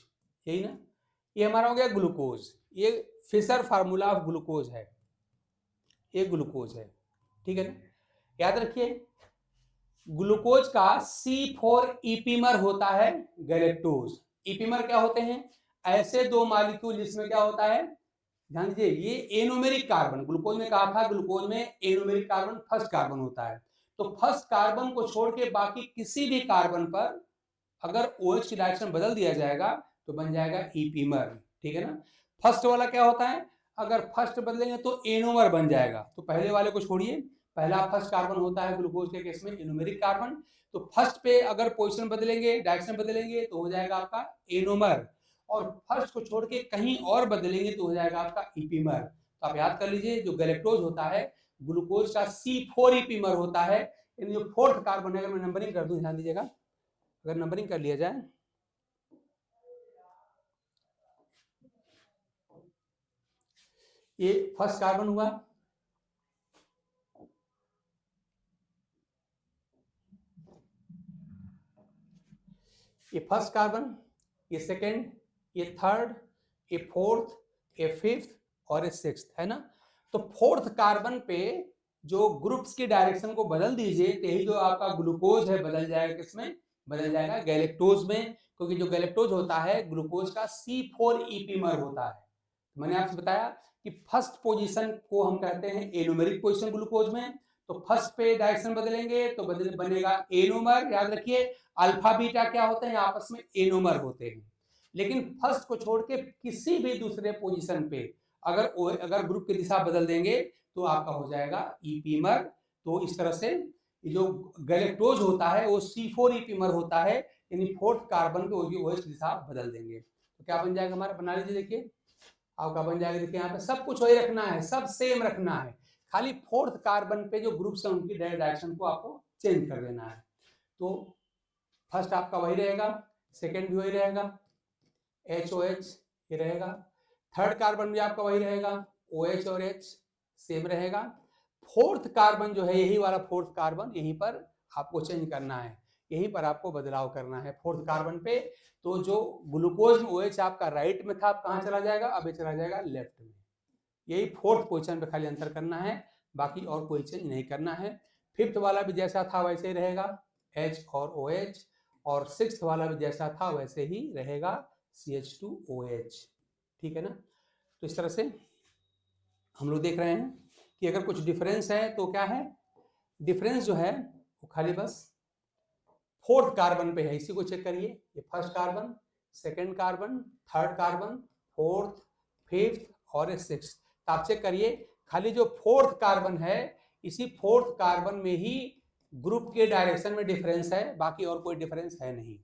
यही ना, ये हमारा हो गया ग्लूकोज। ये फिशर फार्मूला ऑफ ग्लूकोज है, ये ग्लूकोज है, ठीक है ना। याद रखिए ग्लूकोज का C4 ईपीमर होता है गैलेक्टोज। ईपीमर क्या होते हैं? ऐसे दो मॉलिक्यूल जिसमें क्या होता है, ध्यान दीजिए, ये एनोमेरिक कार्बन, ग्लूकोज में कहा था ग्लूकोज में एनोमेरिक कार्बन फर्स्ट कार्बन होता है, तो फर्स्ट कार्बन को छोड़ के बाकी किसी भी कार्बन पर अगर OH की डायरेक्शन बदल दिया जाएगा तो बन जाएगा ईपीमर, ठीक है ना। फर्स्ट वाला क्या होता है, अगर फर्स्ट बदलेंगे तो एनोमर बन जाएगा, तो पहले वाले को छोड़िए, पहला फर्स्ट कार्बन होता है ग्लूकोज के केस में एनोमेरिक कार्बन, तो फर्स्ट पे अगर पोजीशन बदलेंगे, डायरेक्शन बदलेंगे तो हो जाएगा आपका एनोमर, और फर्स्ट को छोड़ के कहीं और बदलेंगे तो हो जाएगा आपका ईपीमर। तो आप याद कर लीजिए जो गैलेक्टोज होता है ग्लूकोज का C4 ईपीमर होता है, यानी जो फोर्थ कार्बन है, अगर मैं नंबरिंग कर दूं, ध्यान दीजिएगा, अगर नंबरिंग कर लिया जाए, ये फर्स्ट कार्बन हुआ, ये फर्स्ट कार्बन, ये सेकेंड, ये थर्ड, ये फोर्थ, ये फिफ्थ और ये सिक्स्थ, है ना। तो फोर्थ कार्बन पे जो ग्रुप्स की डायरेक्शन को बदल दीजिए, तो यही जो आपका ग्लूकोज है बदल जाएगा, किसमें बदल जाएगा, गैलेक्टोज में, क्योंकि जो गैलेक्टोज होता है ग्लूकोज का C4 ईपीमर होता है। मैंने आपसे बताया कि फर्स्ट पोजीशन को हम कहते हैं एनोमेरिक पोजीशन ग्लूकोज में, तो फर्स्ट पे डायरेक्शन बदलेंगे तो बनेगा एनोमर। याद रखिए अल्फा बीटा क्या होते हैं, आपस में एनोमर होते हैं, लेकिन फर्स्ट को छोड़ के किसी भी दूसरे पोजीशन पे अगर ग्रुप की दिशा बदल देंगे तो आपका हो जाएगा ईपीमर। तो इस तरह से जो गैलेक्टोज होता है वो C4 ईपीमर होता है, यानी फोर्थ कार्बन पे OH दिशा बदल देंगे, तो क्या बन जाएगा हमारा, बना लीजिए, देखिए आपका बन जाएगा, देखिए यहाँ पे सब कुछ वही रखना है, सब सेम रखना है, खाली फोर्थ कार्बन पे जो ग्रुप्स हैं उनकी डायरेक्शन को आपको चेंज कर देना है। तो फर्स्ट आपका वही रहेगा, सेकेंड भी वही रहेगा, HOH ये रहेगा, थर्ड कार्बन भी आपका वही रहेगा, OH और H सेम रहेगा, फोर्थ कार्बन जो है यही वाला फोर्थ कार्बन, यहीं पर आपको चेंज करना है, यहीं पर आपको बदलाव करना है फोर्थ कार्बन पे। तो जो ग्लूकोज में OH आपका राइट में था, अब कहाँ चला जाएगा, अब ये चला जाएगा लेफ्ट में, यही फोर्थ पोजीशन पे खाली अंतर करना है, बाकी और कोई चेंज नहीं करना है। फिफ्थ वाला भी जैसा था वैसे ही रहेगा, H और OH, और सिक्स्थ वाला भी जैसा था वैसे ही रहेगा, CH2OH, ठीक है ना। तो इस तरह से हम लोग देख रहे हैं कि अगर कुछ डिफरेंस है तो क्या है, डिफरेंस जो है वो खाली बस फोर्थ कार्बन पे है, इसी को चेक करिए, ये first carbon, second carbon, third carbon, fourth, fifth और सिक्स्थ, तो आप चेक करिए खाली जो फोर्थ कार्बन है इसी फोर्थ कार्बन में ही ग्रुप के डायरेक्शन में डिफरेंस है, बाकी और कोई डिफरेंस है नहीं।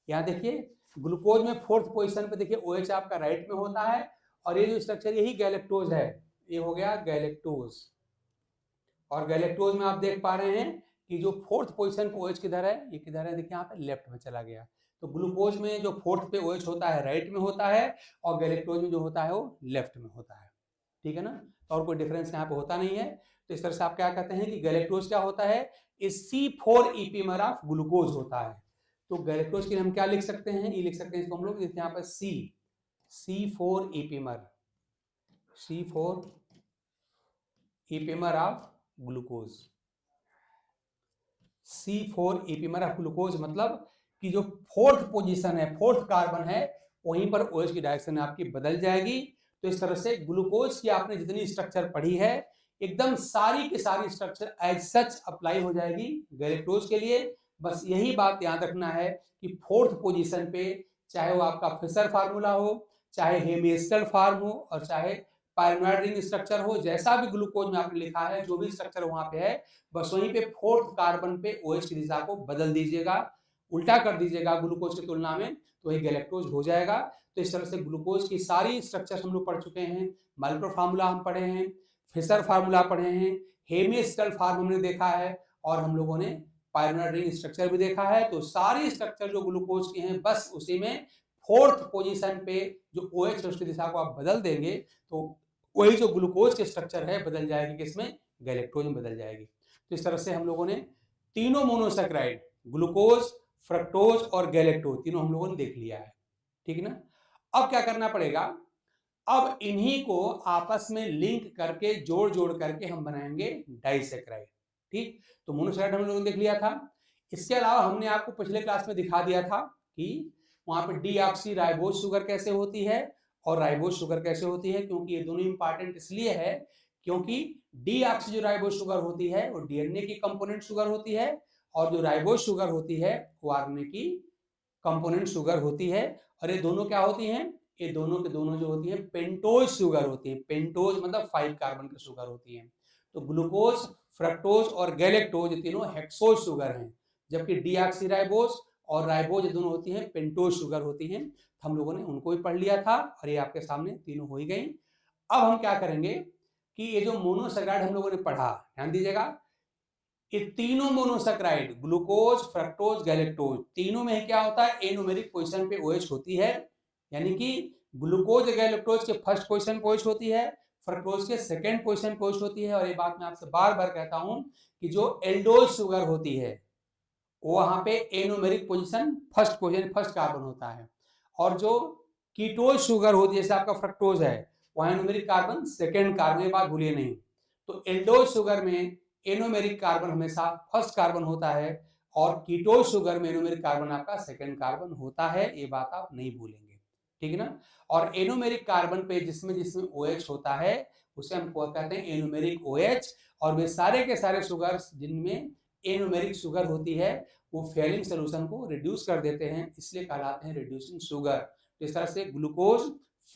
यहाँ देखिए ग्लूकोज में फोर्थ पोजीशन पे देखिए OH आपका राइट में होता है, और ये जो स्ट्रक्चर यही गैलेक्टोज है, ये हो गया गैलेक्टोज, और गैलेक्टोज में आप देख पा रहे हैं कि जो फोर्थ पोजीशन पे OH किधर है, ये किधर है, देखिए यहाँ पे लेफ्ट में चला गया। तो ग्लूकोज में जो फोर्थ पे OH होता है राइट में होता है, और गैलेक्टोज में जो होता है वो लेफ्ट में होता है, ठीक है ना। तो और कोई डिफरेंस यहाँ पे होता नहीं है। तो इस तरह से आप क्या कहते हैं कि गैलेक्टोज क्या होता है, इस C4 ईपीमर ऑफ ग्लूकोज होता है। तो गैलेक्टोज के हम क्या लिख सकते हैं, ये लिख सकते हैं इसको हम लोग, यहाँ पर C4 epimer, C4 epimer of glucose, C4 epimer of glucose, मतलब कि जो फोर्थ पोजीशन है, फोर्थ कार्बन है, वहीं पर OH की डायरेक्शन आपकी बदल जाएगी। तो इस तरह से ग्लूकोज की आपने जितनी स्ट्रक्चर पढ़ी है एकदम सारी की सारी स्ट्रक्चर एज सच अप्लाई हो जाएगी गैलेक्टोज के लिए। बस यही बात याद रखना है कि फोर्थ पोजीशन पे चाहे वो आपका फिशर फार्मूला हो, चाहे हेमिस्टल फॉर्म हो, और चाहे पायरिनोइड रिंग स्ट्रक्चर हो, जैसा भी ग्लूकोज में आपने लिखा है जो भी स्ट्रक्चर वहां पे है, बस वहीं पे फोर्थ कार्बन पे OH की दिशा को बदल दीजिएगा, उल्टा कर दीजिएगा ग्लूकोज की तुलना में तो वही गैलेक्टोज हो जाएगा। तो इस तरह से ग्लूकोज की सारी स्ट्रक्चर हम लोग पढ़ चुके हैं। मल्पर फार्मूला हम पढ़े हैं, फिशर फार्मूला पढ़े हैं, हेमिस्टल फार्म हमने देखा है, और हम लोगों ने पायरोनर रिंग स्ट्रक्चर भी देखा है। तो सारी स्ट्रक्चर जो ग्लूकोज की हैं, बस उसी में फोर्थ पोजीशन पे जो OH है उसकी दिशा को आप बदल देंगे तो वही जो ग्लूकोज के स्ट्रक्चर है बदल जाएगी, किसमें, गैलेक्टोज में बदल जाएगी। तो इस तरह से हम लोगों ने तीनों मोनोसैकेराइड ग्लूकोज, फ्रक्टोज और गैलेक्टोज तीनों हम लोगों ने देख लिया है, ठीक है ना। अब क्या करना पड़ेगा, अब इन्हीं को आपस में लिंक करके जोड़ जोड़ करके हम बनाएंगे डाइसैकेराइड, ठीक। तो मोनोसैकेराइड हम लोगों ने देख लिया था। इसके अलावा हमने आपको पिछले क्लास में दिखा दिया था कि वहां पर डीऑक्सी राइबोज शुगर कैसे होती है और राइबोज शुगर कैसे होती है, क्योंकि ये दोनों इंपॉर्टेंट इसलिए है क्योंकि डीऑक्सी जो राइबोज शुगर होती है वो डीएनए की कंपोनेंट शुगर होती है, और जो राइबोज शुगर होती है वो आरएनए की कंपोनेंट शुगर होती है। और ये दोनों क्या होती हैं, ये दोनों के दोनों जो होती है पेंटोज शुगर होती है। पेंटोज मतलब 5 कार्बन की शुगर होती है। तो ग्लूकोज, फ्रक्टोज और गैलेक्टोज तीनों हेक्सोज शुगर हैं, जबकि डीऑक्सीराइबोज और राइबोज दोनों होती हैं पेंटोज शुगर होती हैं। हम लोगों ने उनको भी पढ़ लिया था और ये आपके सामने तीनों हो ही गई। अब हम क्या करेंगे कि ये जो मोनोसैकेराइड हम लोगों ने पढ़ा, ध्यान दीजिएगा, ये तीनों मोनोसैकेराइड ग्लूकोज, फ्रक्टोज, गैलेक्टोज तीनों में क्या होता है, एनोमेरिक पोजीशन पे OH होती है, यानी कि ग्लूकोज गैलेक्टोज के फर्स्ट पोजीशन पे OH होती है, फ्रक्टोज के सेकंड पोजीशन पे OH होती है। और ये बात मैं आपसे बार बार कहता हूं कि जो एल्डोज शुगर होती है वो वहां पे anomeric position first position first carbon होता है, और जो कीटोज शुगर होती है जैसे आपका फ्रक्टोज है वहां एनोमेरिक कार्बन सेकंड कार्बन, ये बात भूलिए नहीं। तो एल्डोज शुगर में एनोमेरिक कार्बन हमेशा फर्स्ट कार्बन होता है और कीटोज शुगर में एनोमेरिक कार्बन आपका सेकंड कार्बन होता है, ये बात आप नहीं भूलेंगे, ठीक है ना। और एनोमेरिक कार्बन पे जिसमें जिसमें OH होता है उसे हम कहते हैं एनोमेरिक OH, और वे सारे के सारे शुगर्स जिनमें एनोमेरिक शुगर होती है वो फेलिंग सोल्यूशन को रिड्यूस कर देते हैं, इसलिए कहलाते हैं रिड्यूसिंग शुगर। तो इस तरह से ग्लूकोज,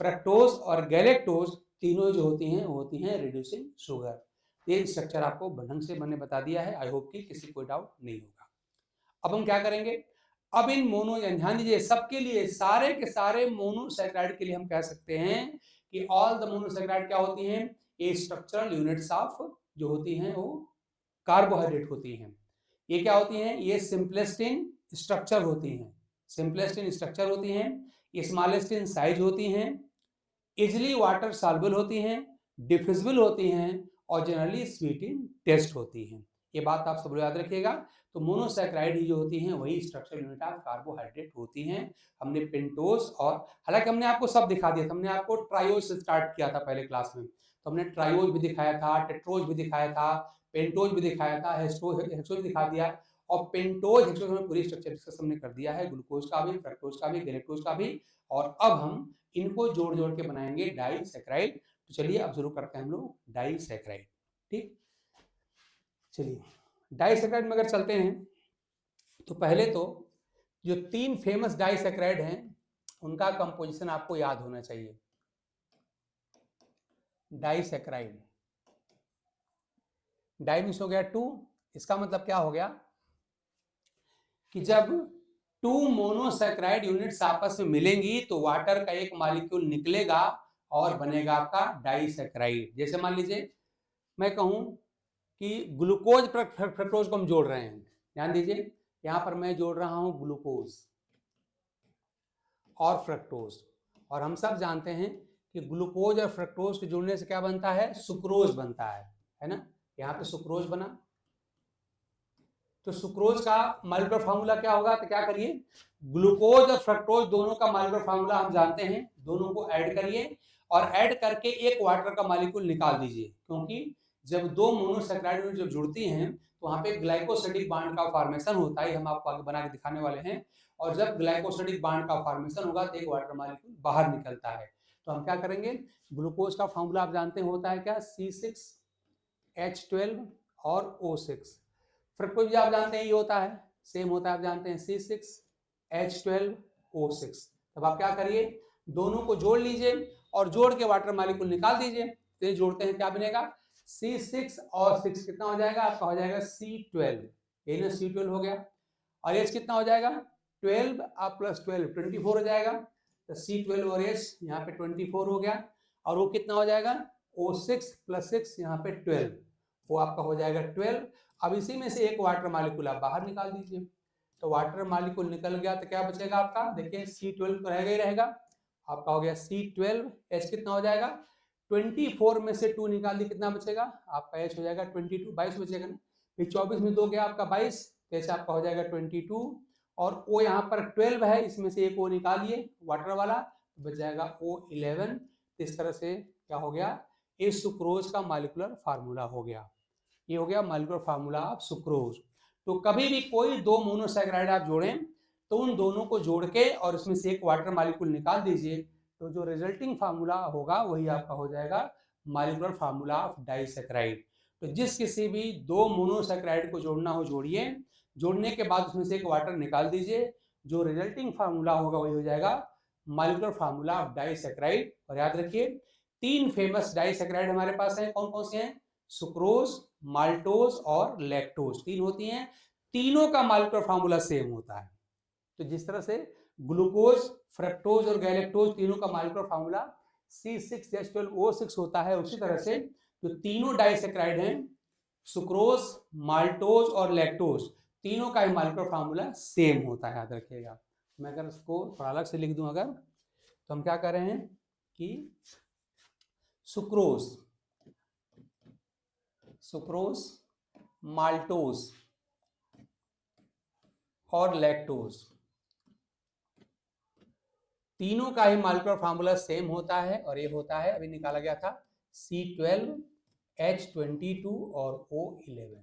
फ्रक्टोज और गैलेक्टोज तीनों जो होती हैं वो होती हैं रिड्यूसिंग शुगर। ये स्ट्रक्चर आपको ढंग से मैंने बता दिया है, आई होप कि किसी को डाउट नहीं होगा। अब हम क्या करेंगे, अब इन मोनो, ध्यान दीजिए, सबके लिए सारे के सारे मोनोसैकेराइड के लिए हम कह सकते हैं कि ऑल द मोनोसैकेराइड क्या होती हैं, ये स्ट्रक्चरल यूनिट्स ऑफ जो होती हैं वो कार्बोहाइड्रेट होती हैं। ये क्या होती हैं, ये सिंपलेस्ट इन स्ट्रक्चर होती हैं, सिंपलेस्ट इन स्ट्रक्चर होती हैं, स्मॉलेस्ट इन साइज होती हैं, इजिली वाटर सॉल्युबल होती हैं, डिफ्यूजिबल होती हैं और जनरली स्वीट इन टेस्ट होती हैं। ये बात आप सब लोग याद रखिएगा। तो मोनोसैकेराइड ही जो होती हैं वही स्ट्रक्चरल यूनिट ऑफ कार्बोहाइड्रेट होती हैं। हमने पेंटोज और हालांकि हमने आपको सब दिखा दिया था, हमने आपको ट्रायोज से स्टार्ट किया था पहले क्लास में, तो हमने ट्रायोज भी दिखाया था, टेट्रोज भी दिखाया था, पेंटोज भी दिखाया था, हेक्सोज भी दिखा दिया, और पेंटोज हेक्सोज में पूरी स्ट्रक्चर डिस्कस हमने कर दिया है, ग्लूकोज का भी, फ्रक्टोज का भी, गैलेक्टोज का भी। और अब हम इनको जोड़ जोड़ के बनाएंगे डाइसैकेराइड। तो चलिए अब शुरू करते हैं हम लोग डाइसैकेराइड, ठीक। चलिए डाइसैकेराइड में अगर चलते हैं तो पहले तो जो 3 फेमस डाइसैकेराइड हैं उनका कंपोजिशन आपको याद होना चाहिए। डाइसैकेराइड, डाई मीन्स हो गया 2, इसका मतलब क्या हो गया कि जब 2 मोनोसैकेराइड यूनिट्स आपस में मिलेंगी तो वाटर का एक मॉलिक्यूल निकलेगा और बनेगा आपका डाइसैकेराइड। जैसे मान लीजिए मैं कहूं कि ग्लूकोज पर फ्रक्टोज को हम जोड़ रहे हैं, ध्यान दीजिए यहां पर मैं जोड़ रहा हूं ग्लूकोज और फ्रक्टोज, और हम सब जानते हैं कि ग्लूकोज और फ्रक्टोज के जुड़ने से क्या बनता है, सुक्रोज बनता है ना। यहाँ पे सुक्रोज बना, तो सुक्रोज का मॉलिक्यूलर फार्मूला क्या होगा, तो क्या करिए, ग्लूकोज और फ्रक्टोज दोनों का मॉलिक्यूलर फार्मूला हम जानते हैं, दोनों को ऐड करिए और ऐड करके एक वाटर का मॉलिक्यूल निकाल दीजिए, क्योंकि जब 2 मोनोसैकेराइड यूनिट जब जुड़ती हैं तो वहां पे ग्लाइकोसिडिक बांड का फॉर्मेशन होता है, हम आपको आगे बना के दिखाने वाले हैं। और जब ग्लाइकोसिडिक बांड का फॉर्मेशन होगा तो एक वाटर मॉलिक्यूल बाहर निकलता है। तो हम क्या करेंगे, ग्लूकोज का फॉर्मूला आप जानते हैं होता है क्या, C6H12 और O6। फ्रक्टोज भी आप जानते हैं ये होता है, सेम होता है, आप जानते हैं C6H12O6। तब आप क्या करिए, दोनों को जोड़ लीजिए और जोड़ के वाटर मॉलिक्यूल निकाल दीजिए। तो ये जोड़ते हैं क्या बनेगा, C6 और 6 कितना हो जाएगा आपका, हो जाएगा C12, ये ना C12 हो गया। और H कितना हो जाएगा 12 आप प्लस 12 24 हो जाएगा, तो C12 और H यहाँ पे 24 हो गया, और वो कितना हो जाएगा O6 प्लस 6 यहाँ पे 12, वो आपका हो जाएगा 12। अब इसी में से एक वाटर मॉलिक्यूल आप बाहर निकाल दीजिए, तो वाटर मॉलिक्यूल निकल गया तो क्या बचेगा आपका, देखिए C12 तो रहेगा ही रहेगा, आपका हो गया C12, H कितना हो जाएगा 24 में से 2 निकाल दी, कितना बचेगा आपका H हो जाएगा 22, 22 बचेगा ना, फिर 24 में 2 गया आपका 22, तो H आपका हो जाएगा 22, और O यहाँ पर 12 है, इसमें से एक O निकालिए वाटर वाला, बच जाएगा O11। इस तरह से क्या हो गया, ये सुक्रोज का मॉलिक्यूलर फार्मूला हो गया, ये हो गया मॉलिक्यूलर फार्मूला ऑफ सुक्रोज। तो कभी भी कोई दो मोनोसैकेराइड आप जोड़ें तो उन दोनों को जोड़ के और उसमें से एक वाटर मॉलिक्यूल निकाल दीजिए, तो जो रिजल्टिंग फार्मूला होगा वही आपका हो जाएगा मॉलिक्यूलर फार्मूला ऑफ डाइसैकेराइड। तो जिस किसी भी दो मोनोसैकेराइड को जोड़ना हो जोड़िए, जोड़ने के बाद उसमें से एक वाटर निकाल दीजिए, जो रिजल्टिंग फार्मूला होगा वही हो जाएगा मॉलिक्यूलर फार्मूला ऑफ डाइसैकेराइड। और याद रखिए 3 फेमस डाइसैकेराइड हमारे पास हैं, कौन कौन से हैं, सुक्रोज, माल्टोज और लैक्टोज, 3 होती हैं, तीनों का मॉलिक्यूलर फार्मूला सेम होता है। तो जिस तरह से ग्लूकोज, फ्रक्टोज और गैलेक्टोज तीनों का मॉलिक्यूलर फार्मूला C6H12O6 होता है, उसी तरह से जो तीनों डाइसैकेराइड हैं सुक्रोज, माल्टोज और लैक्टोज, तीनों का ही मॉलिक्यूलर फार्मूला सेम होता है, याद रखिएगा। मैं अगर इसको थोड़ा अलग से लिख दूं अगर, तो हम क्या कर रहे हैं कि सुक्रोज, सुक्रोज, माल्टोज और लैक्टोज तीनों का ही मॉलिक्यूलर फार्मूला सेम होता है, और ये होता है अभी निकाला गया था C12H22 और O11,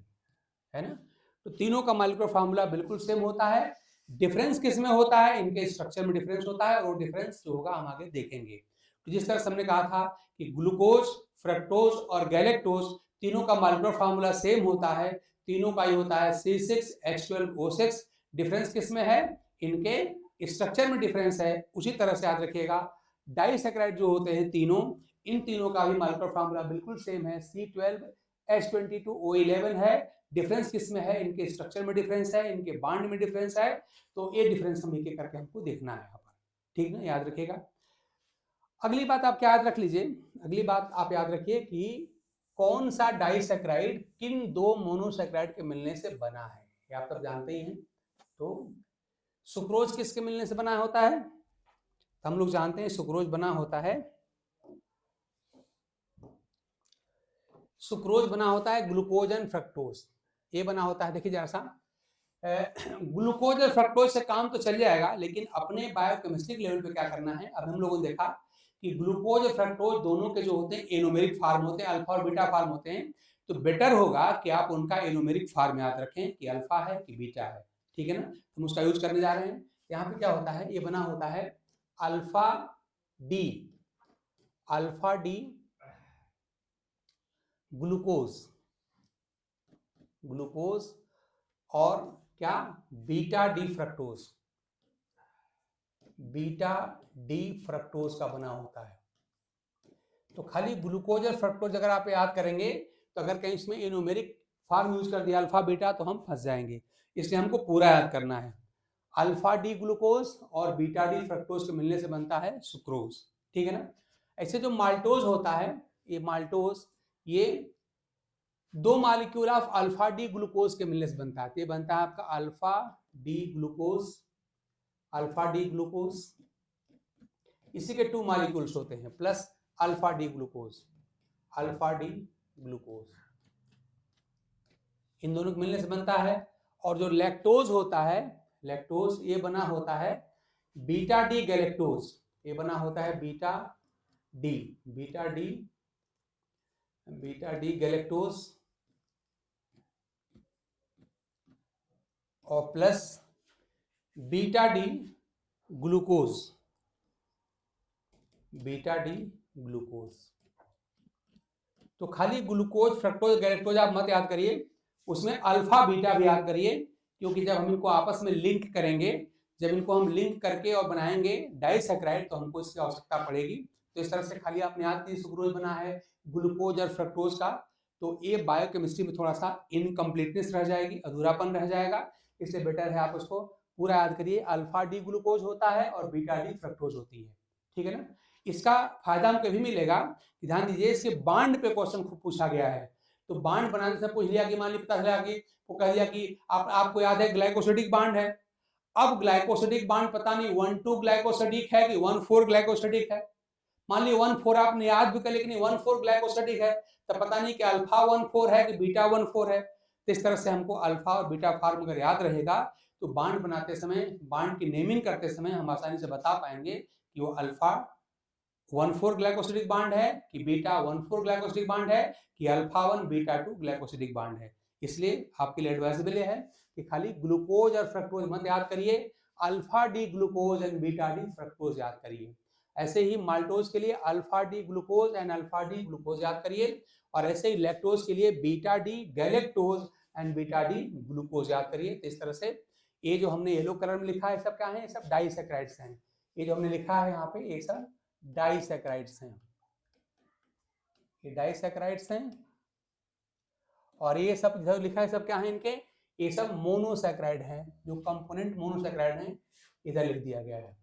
है ना। तो तीनों का मॉलिक्यूलर फार्मूला बिल्कुल सेम होता है, डिफरेंस किस में होता है, इनके स्ट्रक्चर में डिफरेंस होता है, और डिफरेंस जो होगा हम आगे देखेंगे। तो जिस तरह से हमने कहा था कि ग्लूकोज, फ्रक्टोज और गैलेक्टोज तीनों का मॉलिक्यूलर फार्मूला सेम होता है, तीनों का ही होता है C6H12O6, डिफरेंस किस में है, इनके स्ट्रक्चर में डिफरेंस है। उसी तरह से याद रखिएगा डाइसैकेराइड जो होते हैं तीनों, इन तीनों का भी मॉलिक्यूलर फार्मूला बिल्कुल सेम है, C12H22O11 है, डिफरेंस किस में है, इनके स्ट्रक्चर में डिफरेंस है, इनके बॉन्ड में डिफरेंस है। तो ये डिफरेंस हम एक-एक करके हमको देखना है यहाँ पर, ठीक ना, याद रखिएगा। अगली बात आप क्या याद रख लीजिए, अगली बात आप याद रखिए कि कौन सा डाइसैकेराइड किन दो मोनोसैकेराइड के मिलने से बना है, ये आप सब जानते ही हैं। तो सुक्रोज किसके मिलने से बना होता है, हम लोग जानते हैं सुक्रोज बना होता है, सुक्रोज बना होता है ग्लूकोज एंड फ्रक्टोज, ये बना होता है। देखिए जरा सा, ग्लूकोज और फ्रक्टोज से काम तो चल जाएगा, लेकिन अपने बायोकेमिस्ट्री लेवल पे क्या करना है, अब हम लोगों ने देखा कि ग्लूकोज और फ्रक्टोज दोनों के जो होते हैं एनोमेरिक फार्म होते हैं, अल्फा और बीटा फार्म होते हैं। तो बेटर होगा कि आप उनका एनोमेरिक फार्म याद रखें कि अल्फा है कि बीटा है, ठीक है ना। हम उसका यूज करने जा रहे हैं। यहाँ पे क्या होता है, ये बना होता है alpha D, alpha D glucose, glucose और क्या, beta D fructose, beta D fructose का बना होता है। तो खाली ग्लूकोज और फ्रक्टोज अगर आप याद करेंगे तो अगर कहीं इसमें एनोमेरिक फार्म यूज कर दिया अल्फा बीटा तो हम फंस जाएंगे, इसलिए हमको पूरा याद करना है। अल्फा डी ग्लूकोज और बीटा डी फ्रक्टोज के मिलने से बनता है सुक्रोज, ठीक है ना। ऐसे जो माल्टोज होता है, ये माल्टोज ये दो molecule of alpha D glucose के मिलने से बनता है। ये बनता है आपका alpha D glucose, alpha D glucose, इसी के 2 मॉलिक्यूल्स होते हैं, plus alpha D glucose, alpha D glucose, इन दोनों के मिलने से बनता है। और जो लैक्टोज होता है, लैक्टोज ये बना होता है बीटा डी गैलेक्टोज, ये बना होता है beta D, beta D, beta D galactose और plus beta D glucose, beta D glucose. तो खाली ग्लूकोज, फ्रक्टोज, गैलेक्टोज आप मत याद करिए, उसमें अल्फा बीटा भी याद करिए, क्योंकि जब हम इनको आपस में लिंक करेंगे, जब इनको हम लिंक करके और बनाएंगे डाइसैकेराइड तो हमको इसकी आवश्यकता पड़ेगी। तो इस तरह से खाली आपने याद की सुक्रोज बना है ग्लूकोज और फ्रक्टोज का, तो ये बायोकेमिस्ट्री में थोड़ा सा इनकम्प्लीटनेस रह जाएगी, अधूरापन रह जाएगा, इसलिए बेटर है आप उसको पूरा याद करिए। अल्फा डी ग्लूकोज होता है और बीटा डी फ्रक्टोज होती है, ठीक है ना। इसका फायदा हमको भी मिलेगा कि ध्यान दीजिए इसके बांड पे क्वेश्चन खूब पूछा गया है। तो बांड बनाने से पूछ लिया कि मान लीजिए पता चला कि वो कह दिया कि आपको याद है ग्लाइकोसिडिक बांड है। अब ग्लाइकोसिडिक बांड पता नहीं 1,2 ग्लाइकोसिडिक है कि 1,4 ग्लाइकोसिडिक है। मान ली 1,4 आपने याद भी कर, लेकिन 1,4 ग्लाइकोसिडिक है, तो पता नहीं कि अल्फा 1,4 है कि बीटा 1,4 है। तो इस तरह से हमको अल्फा और बीटा फॉर्म अगर याद रहेगा तो बांड बनाते समय, बांड की नेमिंग करते समय हम आसानी से बता पाएंगे कि वो अल्फा 1,4 ग्लाइकोसिडिक बांड है कि बीटा 1,4 ग्लाइकोसिडिक बांड है कि अल्फा 1 बीटा 2 ग्लाइकोसिडिक बांड है। इसलिए आपके लिए एडवाइजेबल है कि खाली ग्लूकोज और फ्रक्टोज मत याद करिए, alpha D glucose and beta D fructose याद करिए। ऐसे ही माल्टोज के लिए alpha D glucose and alpha D glucose याद करिए, और ऐसे ही लैक्टोज के लिए beta D galactose and beta D glucose याद करिए। तो इस तरह से ये जो हमने येलो कलर में लिखा है सब क्या है, सब डाइसैकेराइड्स हैं। ये जो हमने लिखा है यहाँ पे ये सब डाइसैकेराइड्स हैं, ये डाइसैकेराइड्स हैं। और ये सब जो लिखा है सब क्या है इनके, ये सब मोनोसैकेराइड हैं, जो कंपोनेंट मोनोसैकेराइड हैं इधर लिख दिया गया है।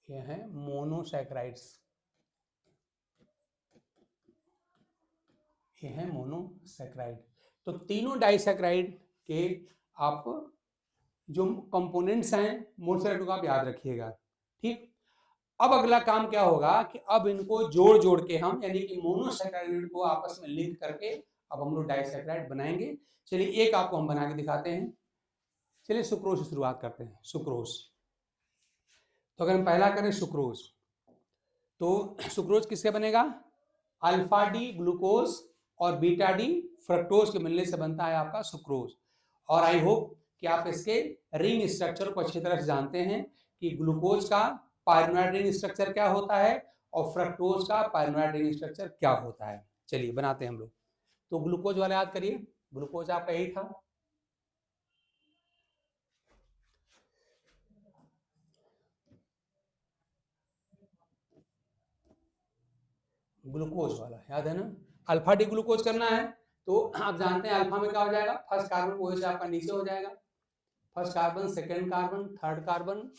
ये हैं मोनोसैकेराइड्स, ये हैं मोनोसैकेराइड। तो तीनों डाइसैकेराइड के आप जो कंपोनेंट्स हैं मोनोसैकेराइड को आप याद रखिएगा, ठीक। अब अगला काम क्या होगा कि अब इनको जोड़ जोड़ के हम, यानी कि मोनोसैकेराइड को आपस में लिंक करके अब हम लोग डाइसैकेराइड बनाएंगे। चलिए एक आपको हम बना के दिखाते हैं। चलिए सुक्रोज से शुरुआत करते हैं। सुक्रोज, तो अगर हम पहला करें सुक्रोज, तो सुक्रोज किससे बनेगा, अल्फा डी ग्लूकोज और बीटा डी फ्रक्टोज के मिलने से बनता है आपका सुक्रोज। और आई होप कि आप इसके रिंग स्ट्रक्चर को अच्छी तरह से जानते हैं कि ग्लूकोज का पायरुवेट रिंग स्ट्रक्चर क्या होता है और फ्रक्टोज का पायरुवेट रिंग स्ट्रक्चर क्या होता है। चलिए बनाते हैं हम लोग। तो ग्लूकोज वाला याद करिए, ग्लूकोज आपका यही था, ग्लूकोज वाला याद है ना। अल्फा डी ग्लूकोज करना है तो आप जानते हैं अल्फा में क्या हो जाएगा, फर्स्ट कार्बन वो आपका नीचे हो जाएगा, first carbon, second carbon, third carbon,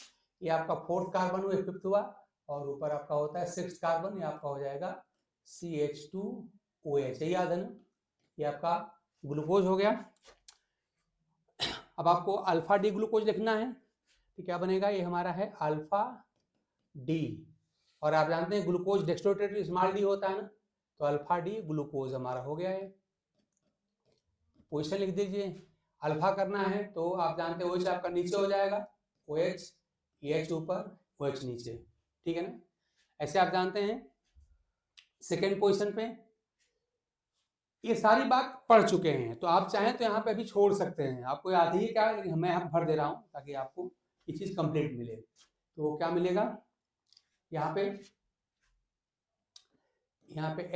ये आपका फोर्थ कार्बन हुआ, फिफ्थ हुआ, और ऊपर आपका होता है सिक्स्थ कार्बन, ये आपका हो जाएगा CH2OH, याद है ना। ये आपका ग्लूकोज हो गया। अब आपको अल्फा डी ग्लूकोज लिखना है तो क्या बनेगा, ये हमारा है अल्फा डी, और आप जानते हैं ग्लूकोज डेक्स्ट्रोटेट्री स्मॉल डी होता है ना, तो अल्फा डी ग्लूकोज हमारा हो गया है। पोजीशन लिख दीजिए, अल्फा करना है तो आप जानते हैं OH आपका नीचे हो जाएगा, OH, H ऊपर, OH नीचे, ठीक है ना। ऐसे आप जानते हैं सेकेंड पोजीशन पे ये सारी बात पढ़ चुके हैं, तो आप चाहें तो यहाँ पे अभी छोड़ सकते हैं, आपको याद ही क्या है, मैं यहाँ भर दे रहा हूँ ताकि आपको ये चीज कंप्लीट मिले। तो वो क्या मिलेगा, यहाँ पे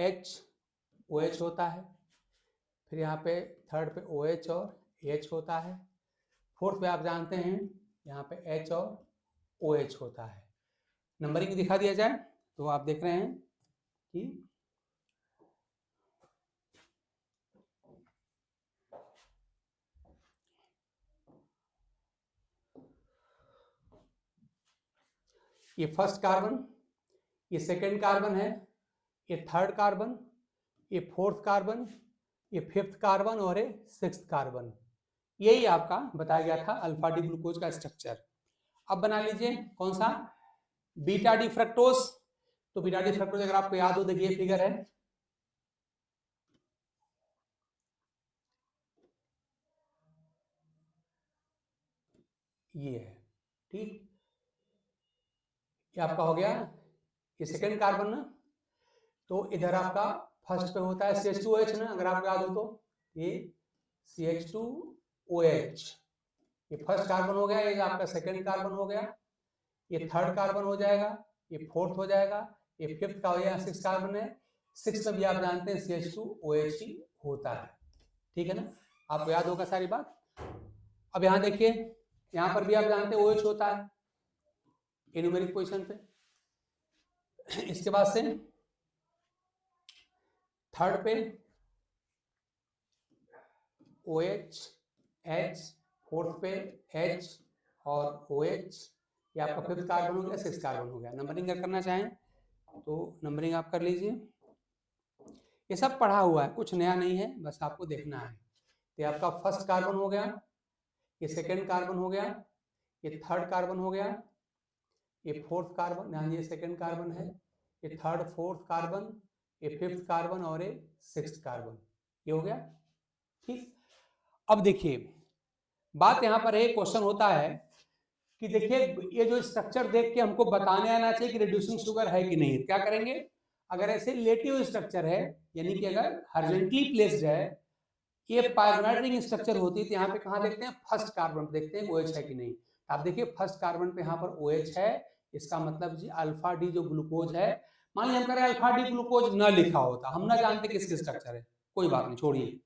HOH होता है, फिर यहाँ पे थर्ड पे OH और H होता है, फोर्थ पे आप जानते हैं यहाँ पे H और OH होता है। नंबरिंग दिखा दिया जाए तो आप देख रहे हैं कि ये फर्स्ट कार्बन, ये सेकेंड कार्बन है, ये थर्ड कार्बन, ये फोर्थ कार्बन, ये फिफ्थ कार्बन और ये सिक्स्थ कार्बन, यही आपका बताया गया था अल्फा डी ग्लूकोज का स्ट्रक्चर। अब बना लीजिए कौन सा, बीटा डी फ्रक्टोज। तो बीटा डी फ्रक्टोज अगर आपको याद हो, देखिए फिगर है, ये है, ठीक। ये आपका हो गया, ये सेकेंड कार्बन ना, तो इधर आपका फर्स्ट पे होता है CH2OH ना, अगर आपको याद हो तो ये CH2OH, ये फर्स्ट कार्बन हो गया, ये आपका सेकेंड कार्बन हो गया, ये थर्ड कार्बन हो जाएगा, ये फोर्थ हो जाएगा, ये फिफ्थ का हो जाएगा, सिक्स कार्बन है, सिक्स में भी आप जानते हैं CH2OH ही होता है, ठीक है ना, आपको याद होगा सारी बात। अब यहाँ देखिए, यहाँ पर भी आप जानते हैं OH होता है एन्यूमेरिक पोजीशन पे। इसके बाद से थर्ड पे OH, H, फोर्थ पे H और OH, ये आपका फिफ्थ कार्बन हो गया, सिक्स कार्बन हो गया। नंबरिंग अगर करना चाहें तो नंबरिंग आप कर लीजिए। ये सब पढ़ा हुआ है, कुछ नया नहीं है, बस आपको देखना है। तो आपका फर्स्ट कार्बन हो गया, ये सेकेंड कार्बन हो गया, ये थर्ड कार्बन हो गया, ये फोर्थ कार्बन, ध्यान ये सेकेंड कार्बन है, ये थर्ड फोर्थ कार्बन, ये फिफ्थ कार्बन और ये सिक्स्थ कार्बन, ये हो गया। ठीक, अब देखिए बात यहाँ पर एक क्वेश्चन होता है कि देखिए ये जो स्ट्रक्चर देख के हमको बताने आना चाहिए कि रिड्यूसिंग शुगर है कि नहीं। क्या करेंगे, अगर ऐसे रिलेटिव स्ट्रक्चर है, यानी कि अगर हॉरिजॉन्टली प्लेस्ड है, ये पायरोनाइट रिंग स्ट्रक्चर होती है, तो यहाँ पे कहाँ देखते हैं, फर्स्ट कार्बन पे देखते हैं OH है कि नहीं। आप देखिए फर्स्ट कार्बन पे यहाँ पर OH है, इसका मतलब जी अल्फा डी जो ग्लूकोज है, मान लीजिए हम कह रहे हैं अल्फा डी ग्लूकोज न लिखा होता, हम ना जानते किसके स्ट्रक्चर है, कोई बात नहीं, छोड़िए,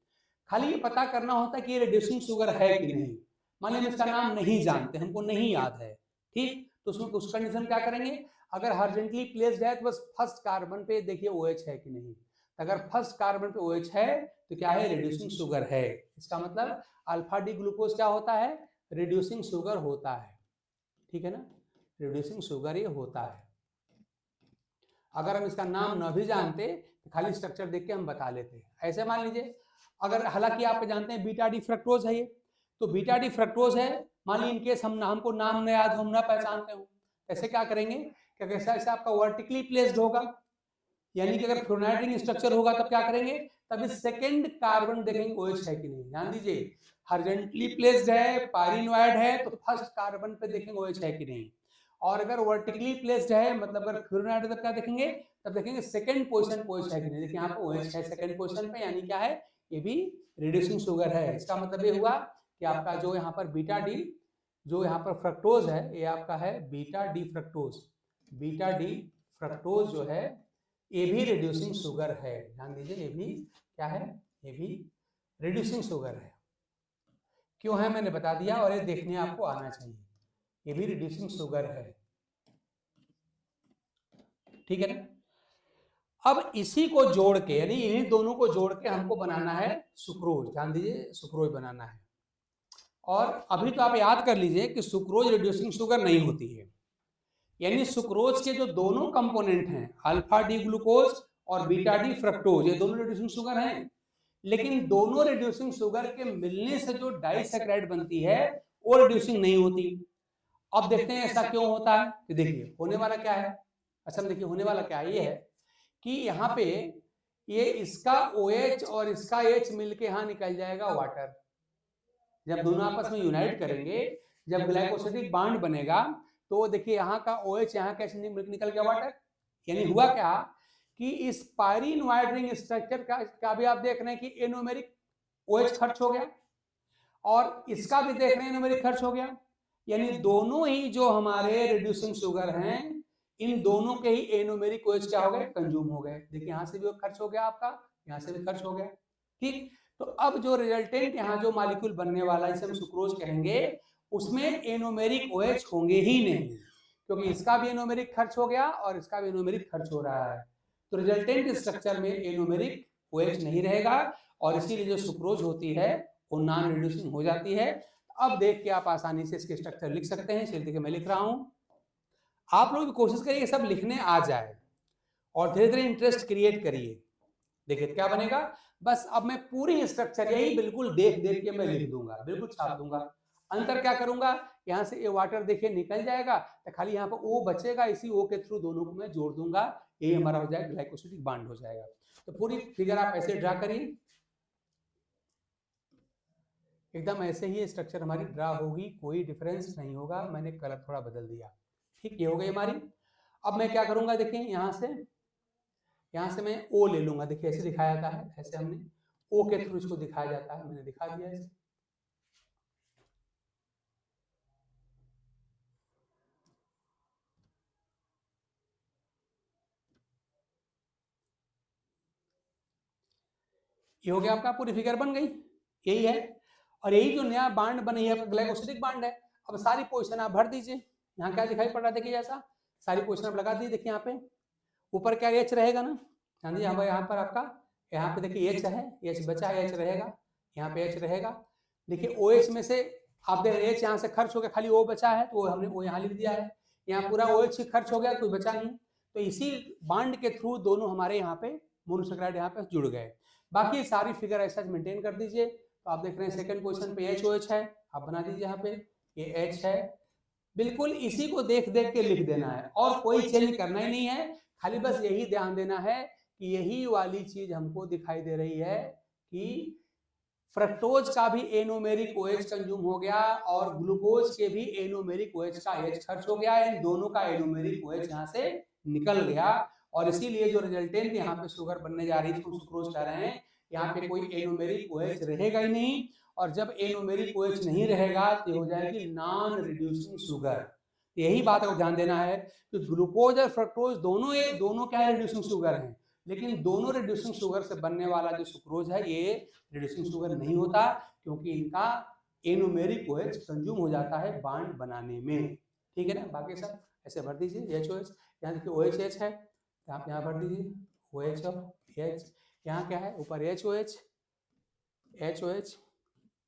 खाली ये पता करना होता है कि ये रिड्यूसिंग शुगर है कि नहीं। मान लीजिए इसका नाम नहीं जानते, हमको नहीं याद है, ठीक, तो उसमें उस कंडीशन क्या करेंगे, अगर हॉरिजॉन्टली प्लेस्ड है तो बस फर्स्ट कार्बन पे देखिए OH है कि नहीं। अगर फर्स्ट कार्बन पे OH है तो क्या है, रिड्यूसिंग शुगर है। इसका मतलब अल्फा डी ग्लूकोज क्या होता है, रिड्यूसिंग शुगर होता है, ठीक है ना, रिड्यूसिंग शुगर ये होता है। अगर हम इसका नाम न भी जानते तो खाली स्ट्रक्चर देख के हम बता लेते। ऐसे मान लीजिए अगर, हालांकि आप जानते हैं बीटा डी फ्रक्टोज है ये, तो बीटा डी फ्रक्टोज है, मान लीजिए इनकेस हमको नाम न याद हो, हम ना पहचानते हो, ऐसे क्या करेंगे, क्या कैसा ऐसा आपका वर्टिकली प्लेस्ड होगा, यानी कि अगर फ्लोराइड रिंग स्ट्रक्चर होगा तब क्या करेंगे, तब इस सेकंड कार्बन देखेंगे OH है कि नहीं। ध्यान दीजिए हॉरिजॉन्टली प्लेस्ड है, पायरिनोइड है, तो फर्स्ट कार्बन पे देखेंगे OH है कि नहीं। और अगर वर्टिकली प्लेस्ड है, मतलब अगर फ्लोराइड है, तब क्या देखेंगे, तब देखेंगे सेकंड पोजीशन पे OH है कि नहीं। देखिए यहाँ पे OH है सेकंड पोजीशन पे, यानी क्या है, ये भी रिड्यूसिंग शुगर है। इसका मतलब ये हुआ कि आपका जो यहाँ पर बीटा डी, जो यहाँ पर फ्रक्टोज है, ये आपका है beta D fructose, beta D fructose जो है ये भी रिड्यूसिंग शुगर है। ध्यान दीजिए ये भी क्या है, ये भी रिड्यूसिंग शुगर है। क्यों है मैंने बता दिया, और ये देखने आपको आना चाहिए, ये भी रिड्यूसिंग शुगर है, ठीक है ना। अब इसी को जोड़ के, यानी इन्हीं दोनों को जोड़ के हमको बनाना है सुक्रोज। ध्यान दीजिए सुक्रोज बनाना है। और अभी तो आप याद कर लीजिए कि सुक्रोज रिड्यूसिंग शुगर नहीं होती है, यानी सुक्रोज के जो दोनों कंपोनेंट हैं, अल्फा डी ग्लूकोज और बीटा डी फ्रक्टोज, ये दोनों रिड्यूसिंग शुगर हैं, लेकिन दोनों रिड्यूसिंग शुगर के मिलने से जो डाइसैकराइड बनती है वो रिड्यूसिंग नहीं होती। अब देखते हैं ऐसा क्यों होता है। तो देखिए होने वाला क्या है, अच्छा देखिए होने वाला क्या है, ये है कि यहाँ पे ये इसका OH और इसका H मिलके यहाँ निकल जाएगा वाटर। जब दोनों आपस में यूनाइट करेंगे, जब ग्लाइकोसिडिक बांड बनेगा, तो देखिए यहाँ का OH यहाँ कैसे निकल गया वाटर। यानी हुआ क्या कि इस पायरिनोइड रिंग स्ट्रक्चर का भी आप देख रहे हैं कि एनोमेरिक OH खर्च हो गया, और इसका भी देख रहे हैं एनोमेरिक खर्च हो गया। यानी दोनों ही जो हमारे रिड्यूसिंग शुगर हैं, इन दोनों के ही एनोमेरिक OH क्या हो गए, कंज्यूम हो गए। देखिए यहाँ से भी खर्च हो गया आपका, यहाँ से भी खर्च हो गया, ठीक। तो अब जो रिजल्टेंट यहाँ जो मॉलिक्यूल बनने वाला है, इसे हम सुक्रोज कहेंगे, उसमें एनोमेरिक OH होंगे ही नहीं, क्योंकि इसका भी एनोमेरिक खर्च हो गया और इसका भी एनोमेरिक खर्च हो रहा है। तो रिजल्टेंट स्ट्रक्चर में एनोमेरिक OH नहीं रहेगा, और इसीलिए जो सुक्रोज होती है वो नॉन रिड्यूसिंग हो जाती है। अब देख के आप आसानी से इसके स्ट्रक्चर लिख सकते हैं। चलिए देखिए मैं लिख रहा हूं, आप लोग भी कोशिश करिए सब लिखने आ जाए, और धीरे धीरे इंटरेस्ट क्रिएट करिए। देखिए क्या बनेगा, बस अब मैं पूरी स्ट्रक्चर यही बिल्कुल देख देख के मैं लिख दूंगा, बिल्कुल छाप दूंगा। अंतर क्या करूंगा, यहाँ से ये वाटर देखिए निकल जाएगा, तो खाली यहाँ पर O बचेगा, इसी O के थ्रू दोनों को मैं जोड़ दूंगा, यही हमारा हो जाएगा ग्लाइकोसिडिक बांड हो जाएगा। तो पूरी फिगर आप ऐसे ड्रा करिए, एकदम ऐसे ही स्ट्रक्चर हमारी ड्रा होगी, कोई डिफरेंस नहीं होगा। मैंने कलर थोड़ा बदल दिया, ठीक, ये हो गई हमारी। अब मैं क्या करूंगा, देखिए यहाँ से मैं O ले लूंगा। देखिए ऐसे दिखाया जाता है, ऐसे हमने O के थ्रू इसको दिखाया जाता है, मैंने दिखा दिया ऐसे। ये हो गया आपका, पूरी फिगर बन गई, यही है। और यही जो नया बांड बनी है ग्लाइकोसिडिक बांड है। अब सारी पोजीशन आप भर दीजिए। यहाँ क्या दिखाई पड़ रहा है, देखिए जैसा सारी पोजीशन आप लगा दी। देखिए यहाँ पे ऊपर क्या H रहेगा ना, यहाँ पर आपका, यहाँ पे देखिए H है, H बचा है, H रहेगा, यहाँ पे H रहेगा। देखिए OH में से आप देख रहे हैं यहाँ से खर्च हो गया, खाली ओ बचा है तो हमने वो यहाँ लिख दिया है, यहाँ पूरा OH खर्च हो गया, कोई बचा नहीं। तो इसी बॉन्ड के थ्रू दोनों हमारे यहाँ पे मोनोसैकेराइड यहाँ पे जुड़ गए। बाकी सारी फिगर ऐसा मेंटेन कर दीजिए। तो आप देख रहे हैं सेकंड पोजीशन पे HOH है, आप बना दीजिए यहाँ पे, ये H है, बिल्कुल इसी को देख देख के लिख देना है और कोई चेंज करना ही नहीं है। खाली बस यही ध्यान देना है कि यही वाली चीज हमको दिखाई दे रही है कि फ्रक्टोज का भी एनोमेरिक OH कंज्यूम हो गया और ग्लूकोज के भी एनोमेरिक OH का H खर्च हो गया, इन दोनों का एनोमेरिक OH यहाँ से निकल गया और इसीलिए जो रिजल्टेंट यहाँ पे शुगर बनने जा रही है उसको सुक्रोज कह रहे हैं। यहाँ पे कोई एनोमेरिक OH रहेगा ही नहीं और जब एनोमेरिक OH नहीं रहेगा तो हो जाएगी नॉन रिड्यूसिंग शुगर। यही बात को ध्यान देना है कि ग्लूकोज और फ्रक्टोज दोनों क्या है, रिड्यूसिंग शुगर है, लेकिन दोनों रिड्यूसिंग शुगर से बनने वाला जो सुक्रोज है ये रिड्यूसिंग शुगर नहीं होता क्योंकि इनका एनोमेरिक OH कंज्यूम हो जाता है बॉन्ड बनाने में। ठीक है ना, बाकी सब ऐसे भर दीजिए। HOH यहाँ देखिए OH है, आप यहाँ भर दीजिए OH और H, यहाँ क्या है ऊपर HOH,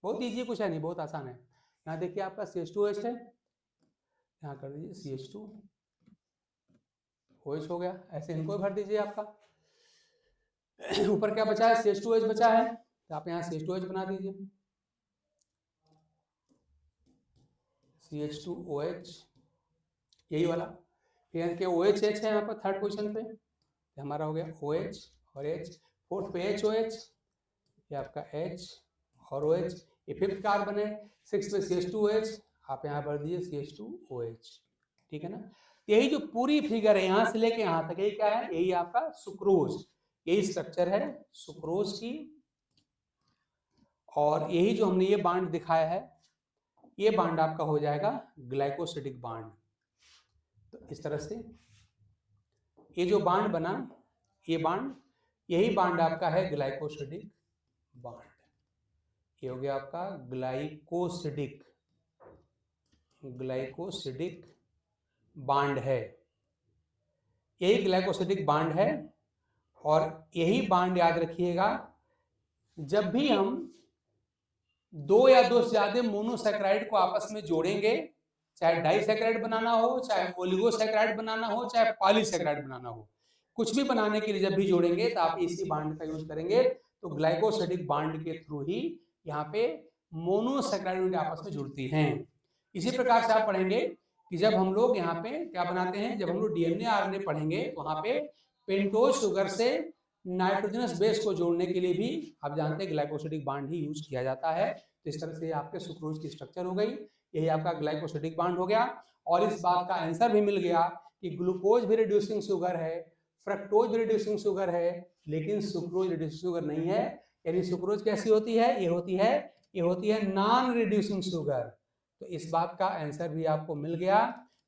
बहुत ईजी, कुछ है नहीं, बहुत आसान है। यहाँ देखिए आपका CH2OH है, यहाँ कर दीजिए CH2OH हो गया, ऐसे इनको भर दीजिए। आपका ऊपर क्या बचा है, CH2OH बचा है, तो आप यहाँ CH2OH बना दीजिए, CH2OH यही वाला। फिर के OH है यहाँ पर थर्ड पोजीशन पे, हमारा हो गया OH और H, फोर्थ पे HOH, ये आपका H और OH, ये फिफ्थ कार्बन है, सिक्स पे CH2OH, आप यहाँ भर दीजिए CH2OH। ठीक है ना, यही जो पूरी फिगर है यहाँ से लेके यहाँ तक, यही क्या है, यही आपका सुक्रोज, यही स्ट्रक्चर है सुक्रोज की। और यही जो हमने ये बांड दिखाया है, ये बांड आपका हो जाएगा ग्लाइकोसिडिक बांड। तो इस तरह से ये जो बांड बना, ये बांड, यही बांड आपका है ग्लाइकोसिडिक बांड। ये हो गया आपका ग्लाइकोसिडिक बांड है, यही ग्लाइकोसिडिक बांड है। और यही बांड याद रखिएगा, जब भी हम दो या दो से ज्यादा मोनोसैकेराइड को आपस में जोड़ेंगे, चाहे डाइसैकेराइड बनाना हो, चाहे ओलिगोसैकेराइड बनाना हो, चाहे पॉलीसैकेराइड बनाना हो, कुछ भी बनाने के लिए जब भी जोड़ेंगे तो आप इसी बांड का यूज करेंगे। तो ग्लाइकोसिडिक बांड के थ्रू ही यहाँ पे मोनोसैकेराइड आपस में जुड़ती हैं। इसी प्रकार से आप पढ़ेंगे कि जब हम लोग यहाँ पे क्या बनाते हैं, जब हम लोग DNA RNA पढ़ेंगे तो वहाँ पे पेंटोज शुगर से नाइट्रोजनस बेस को जोड़ने के लिए भी आप जानते हैं ग्लाइकोसिडिक बांड ही यूज किया जाता है। तो इस तरह से आपके सुक्रोज की स्ट्रक्चर हो गई, यही आपका ग्लाइकोसिडिक बांड हो गया। और इस बात का आंसर भी मिल गया कि ग्लूकोज भी रिड्यूसिंग शुगर है, फ्रक्टोज भी रिड्यूसिंग शुगर है, लेकिन सुक्रोज रिड्यूसिंग शुगर नहीं है। यानी सुक्रोज कैसी होती है, ये होती है नॉन रिड्यूसिंग शुगर। तो इस बात का आंसर भी आपको मिल गया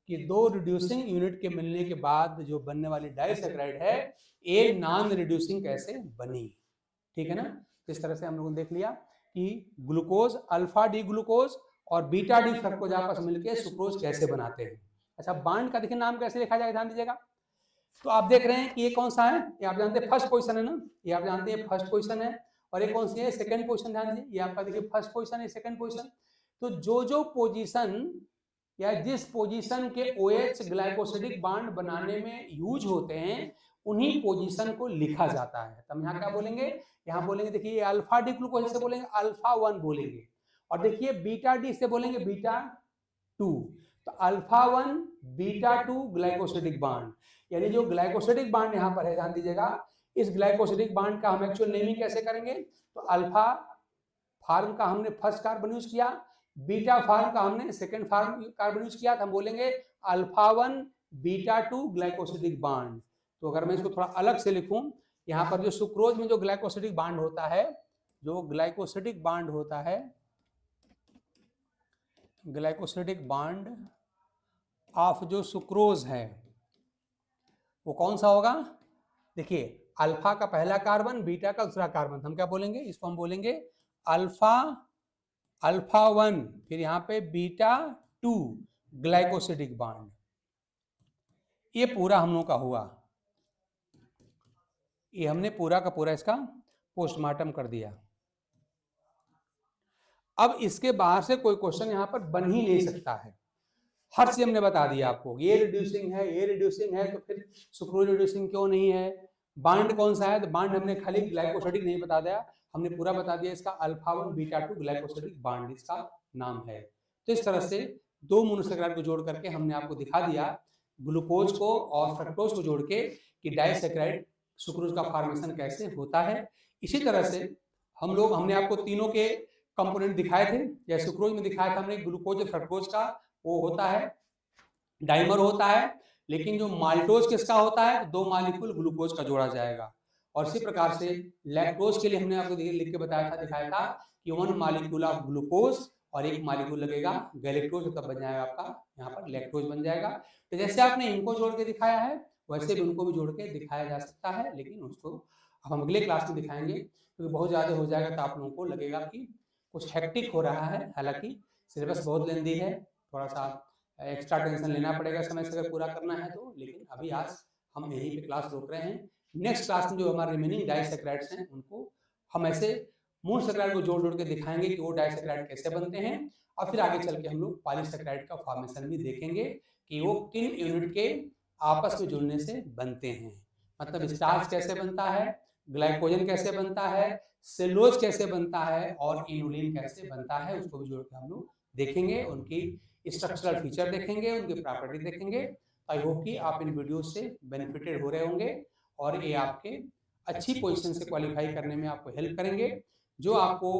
कि दो रिड्यूसिंग यूनिट के मिलने के बाद जो बनने वाली डाइसैकेराइड है, ये नॉन रिड्यूसिंग कैसे बनी। ठीक है ना, तो इस तरह से हम लोगों ने देख लिया कि ग्लूकोज, अल्फा डी ग्लूकोज और बीटा डी फ्रक्टोज आपस में मिलकर सुक्रोज कैसे बनाते हैं। अच्छा, बांड का देखिए नाम कैसे लिखा जाएगा, ध्यान दीजिएगा। तो आप देख रहे हैं कि ये कौन सा है, ये आप जानते हैं फर्स्ट पोजीशन है ना, ये आप जानते हैं फर्स्ट पोजीशन है। और ये कौन सी है, सेकंड पोजीशन। ध्यान दीजिए, ये आपका देखिए फर्स्ट पोजीशन है, सेकंड पोजीशन। तो जो पोजीशन या जिस पोजीशन के OH ग्लाइकोसिडिक बांड बनाने में यूज होते हैं, उन्हीं पोजीशन को लिखा जाता है। तो हम यहाँ क्या बोलेंगे, यहाँ बोलेंगे देखिए अल्फा डी ग्लूकोज से बोलेंगे अल्फा 1 बोलेंगे, और देखिए बीटा डी से बोलेंगे बीटा 2। तो अल्फा 1 बीटा 2 ग्लाइकोसिडिक बांड, यानी जो ग्लाइकोसिडिक बांड यहाँ पर है, ध्यान दीजिएगा, इस ग्लाइकोसिडिक बांड का हम एक्चुअल नेमिंग कैसे करेंगे। तो अल्फा फार्म का हमने फर्स्ट कार्बन यूज किया, बीटा फार्म का हमने सेकंड फार्म कार्बन यूज किया, तो हम बोलेंगे अल्फा 1 बीटा 2 ग्लाइकोसिडिक बांड। तो अगर मैं इसको थोड़ा अलग से लिखूं, यहाँ पर जो सुक्रोज में जो ग्लाइकोसिडिक बांड होता है, जो ग्लाइकोसिडिक बांड होता है, ग्लाइकोसिडिक बांड ऑफ जो सुक्रोज है वो कौन सा होगा। देखिए अल्फा का पहला कार्बन, बीटा का दूसरा कार्बन, हम क्या बोलेंगे, इसको हम बोलेंगे अल्फा 1, फिर यहाँ पे बीटा 2 ग्लाइकोसिडिक बांड। ये पूरा हम लोग का हुआ, ये हमने पूरा का पूरा इसका पोस्टमार्टम कर दिया। अब इसके बाहर से कोई क्वेश्चन यहाँ पर बन ही नहीं सकता है। हर चीज हमने बता दिया आपको, ये रिड्यूसिंग है, ये रिड्यूसिंग है, तो फिर सुक्रोज रिड्यूसिंग क्यों नहीं है? बांड कौन सा है? तो बांड हमने खाली ग्लाइकोसाइडिक नहीं बता दिया, हमने पूरा बता दिया, इसका अल्फा 1 बीटा 2 ग्लाइकोसाइडिक बांड इसका नाम है। तो इस तरह से दो मोनोसैकेराइड को जोड़ करके हमने आपको दिखा दिया ग्लूकोज को और फ्रक्टोज को जोड़ के कि डाइसैकेराइड सुक्रोज का फॉर्मेशन कैसे होता है। इसी तरह से हमने आपको तीनों के कंपोनेंट दिखाए थे, या सुक्रोज में दिखाया था हमने ग्लूकोज और फ्रक्टोज का, वो होता है डाइमर होता है, लेकिन जो माल्टोज किसका होता है? 2 मॉलिक्यूल ग्लूकोज का जोड़ा जाएगा। और इसी प्रकार से लैक्टोज के लिए हमने आपको लिख के बताया था, दिखाया था कि 1 मॉलिक्यूल ऑफ ग्लूकोज और 1 मॉलिक्यूल लगेगा गैलेक्टोज, तब बन जाएगा आपका यहाँ पर लैक्टोज बन जाएगा। तो जैसे आपने इनको जोड़ के दिखाया है वैसे भी उनको भी जोड़ के दिखाया जा सकता है, लेकिन उसको हम अगले क्लास में दिखाएंगे, क्योंकि बहुत ज़्यादा हो जाएगा तो आप लोगों को लगेगा कि कुछ हेक्टिक हो रहा है। हालांकि सिलेबस बहुत लेंदी है, थोड़ा सा एक्स्ट्रा टेंशन लेना पड़ेगा समय से अगर पूरा करना है तो, लेकिन अभी आज हम यहीं पे क्लास रोक रहे हैं। नेक्स्ट क्लास में जो हमारे रिमेनिंग डाइसैकेराइड्स हैं उनको हम ऐसे मोनोसैकेराइड को जोड़ जोड़ के दिखाएंगे कि वो डाइसैकेराइड कैसे बनते हैं, और फिर आगे चल के हम लोग पॉलीसैकेराइड का फॉर्मेशन भी देखेंगे कि वो किन यूनिट के आपस में जुड़ने से बनते हैं। मतलब स्टार्च कैसे बनता है, ग्लाइकोजन कैसे बनता है, सेलुलोज कैसे बनता है और इनुलिन कैसे बनता है, उसको भी जोड़ के हम लोग देखेंगे, उनकी स्ट्रक्चरल फीचर देखेंगे, उनकी प्रॉपर्टी देखेंगे। आई होप कि आप इन वीडियो से बेनिफिटेड हो रहे होंगे और ये आपके अच्छी पोजीशन से क्वालिफाई करने में आपको हेल्प करेंगे। जो आपको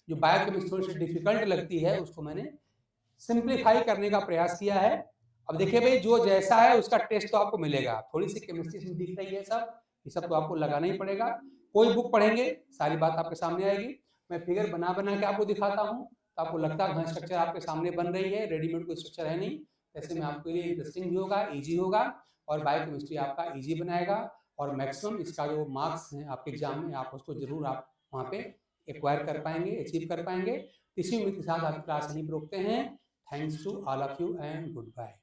जो बायोकेमिस्ट्री से डिफिकल्ट लगती है उसको मैंने सिंप्लीफाई करने का प्रयास किया है। अब देखिए भाई, जो जैसा है उसका टेस्ट तो आपको मिलेगा, थोड़ी सी केमिस्ट्री में दिख रही है सब, ये सब तो आपको लगाना ही पड़ेगा। कोई बुक पढ़ेंगे सारी बात आपके सामने आएगी। मैं फिगर बना बना के आपको दिखाता हूँ तो आपको लगता है स्ट्रक्चर आपके सामने बन रही है, रेडीमेड कोई स्ट्रक्चर है नहीं। ऐसे में आपके लिए इंटरेस्टिंग भी होगा, ईजी होगा, और बायोकेमिस्ट्री आपका ईजी बनाएगा। और मैक्सिमम इसका जो मार्क्स हैं आपके एग्जाम में, आप उसको जरूर आप वहाँ पे एक्वायर कर पाएंगे, अचीव कर पाएंगे। इसी उम्मीद के साथ आप क्लास नहीं रोकते हैं। Thanks to all of you and good bye.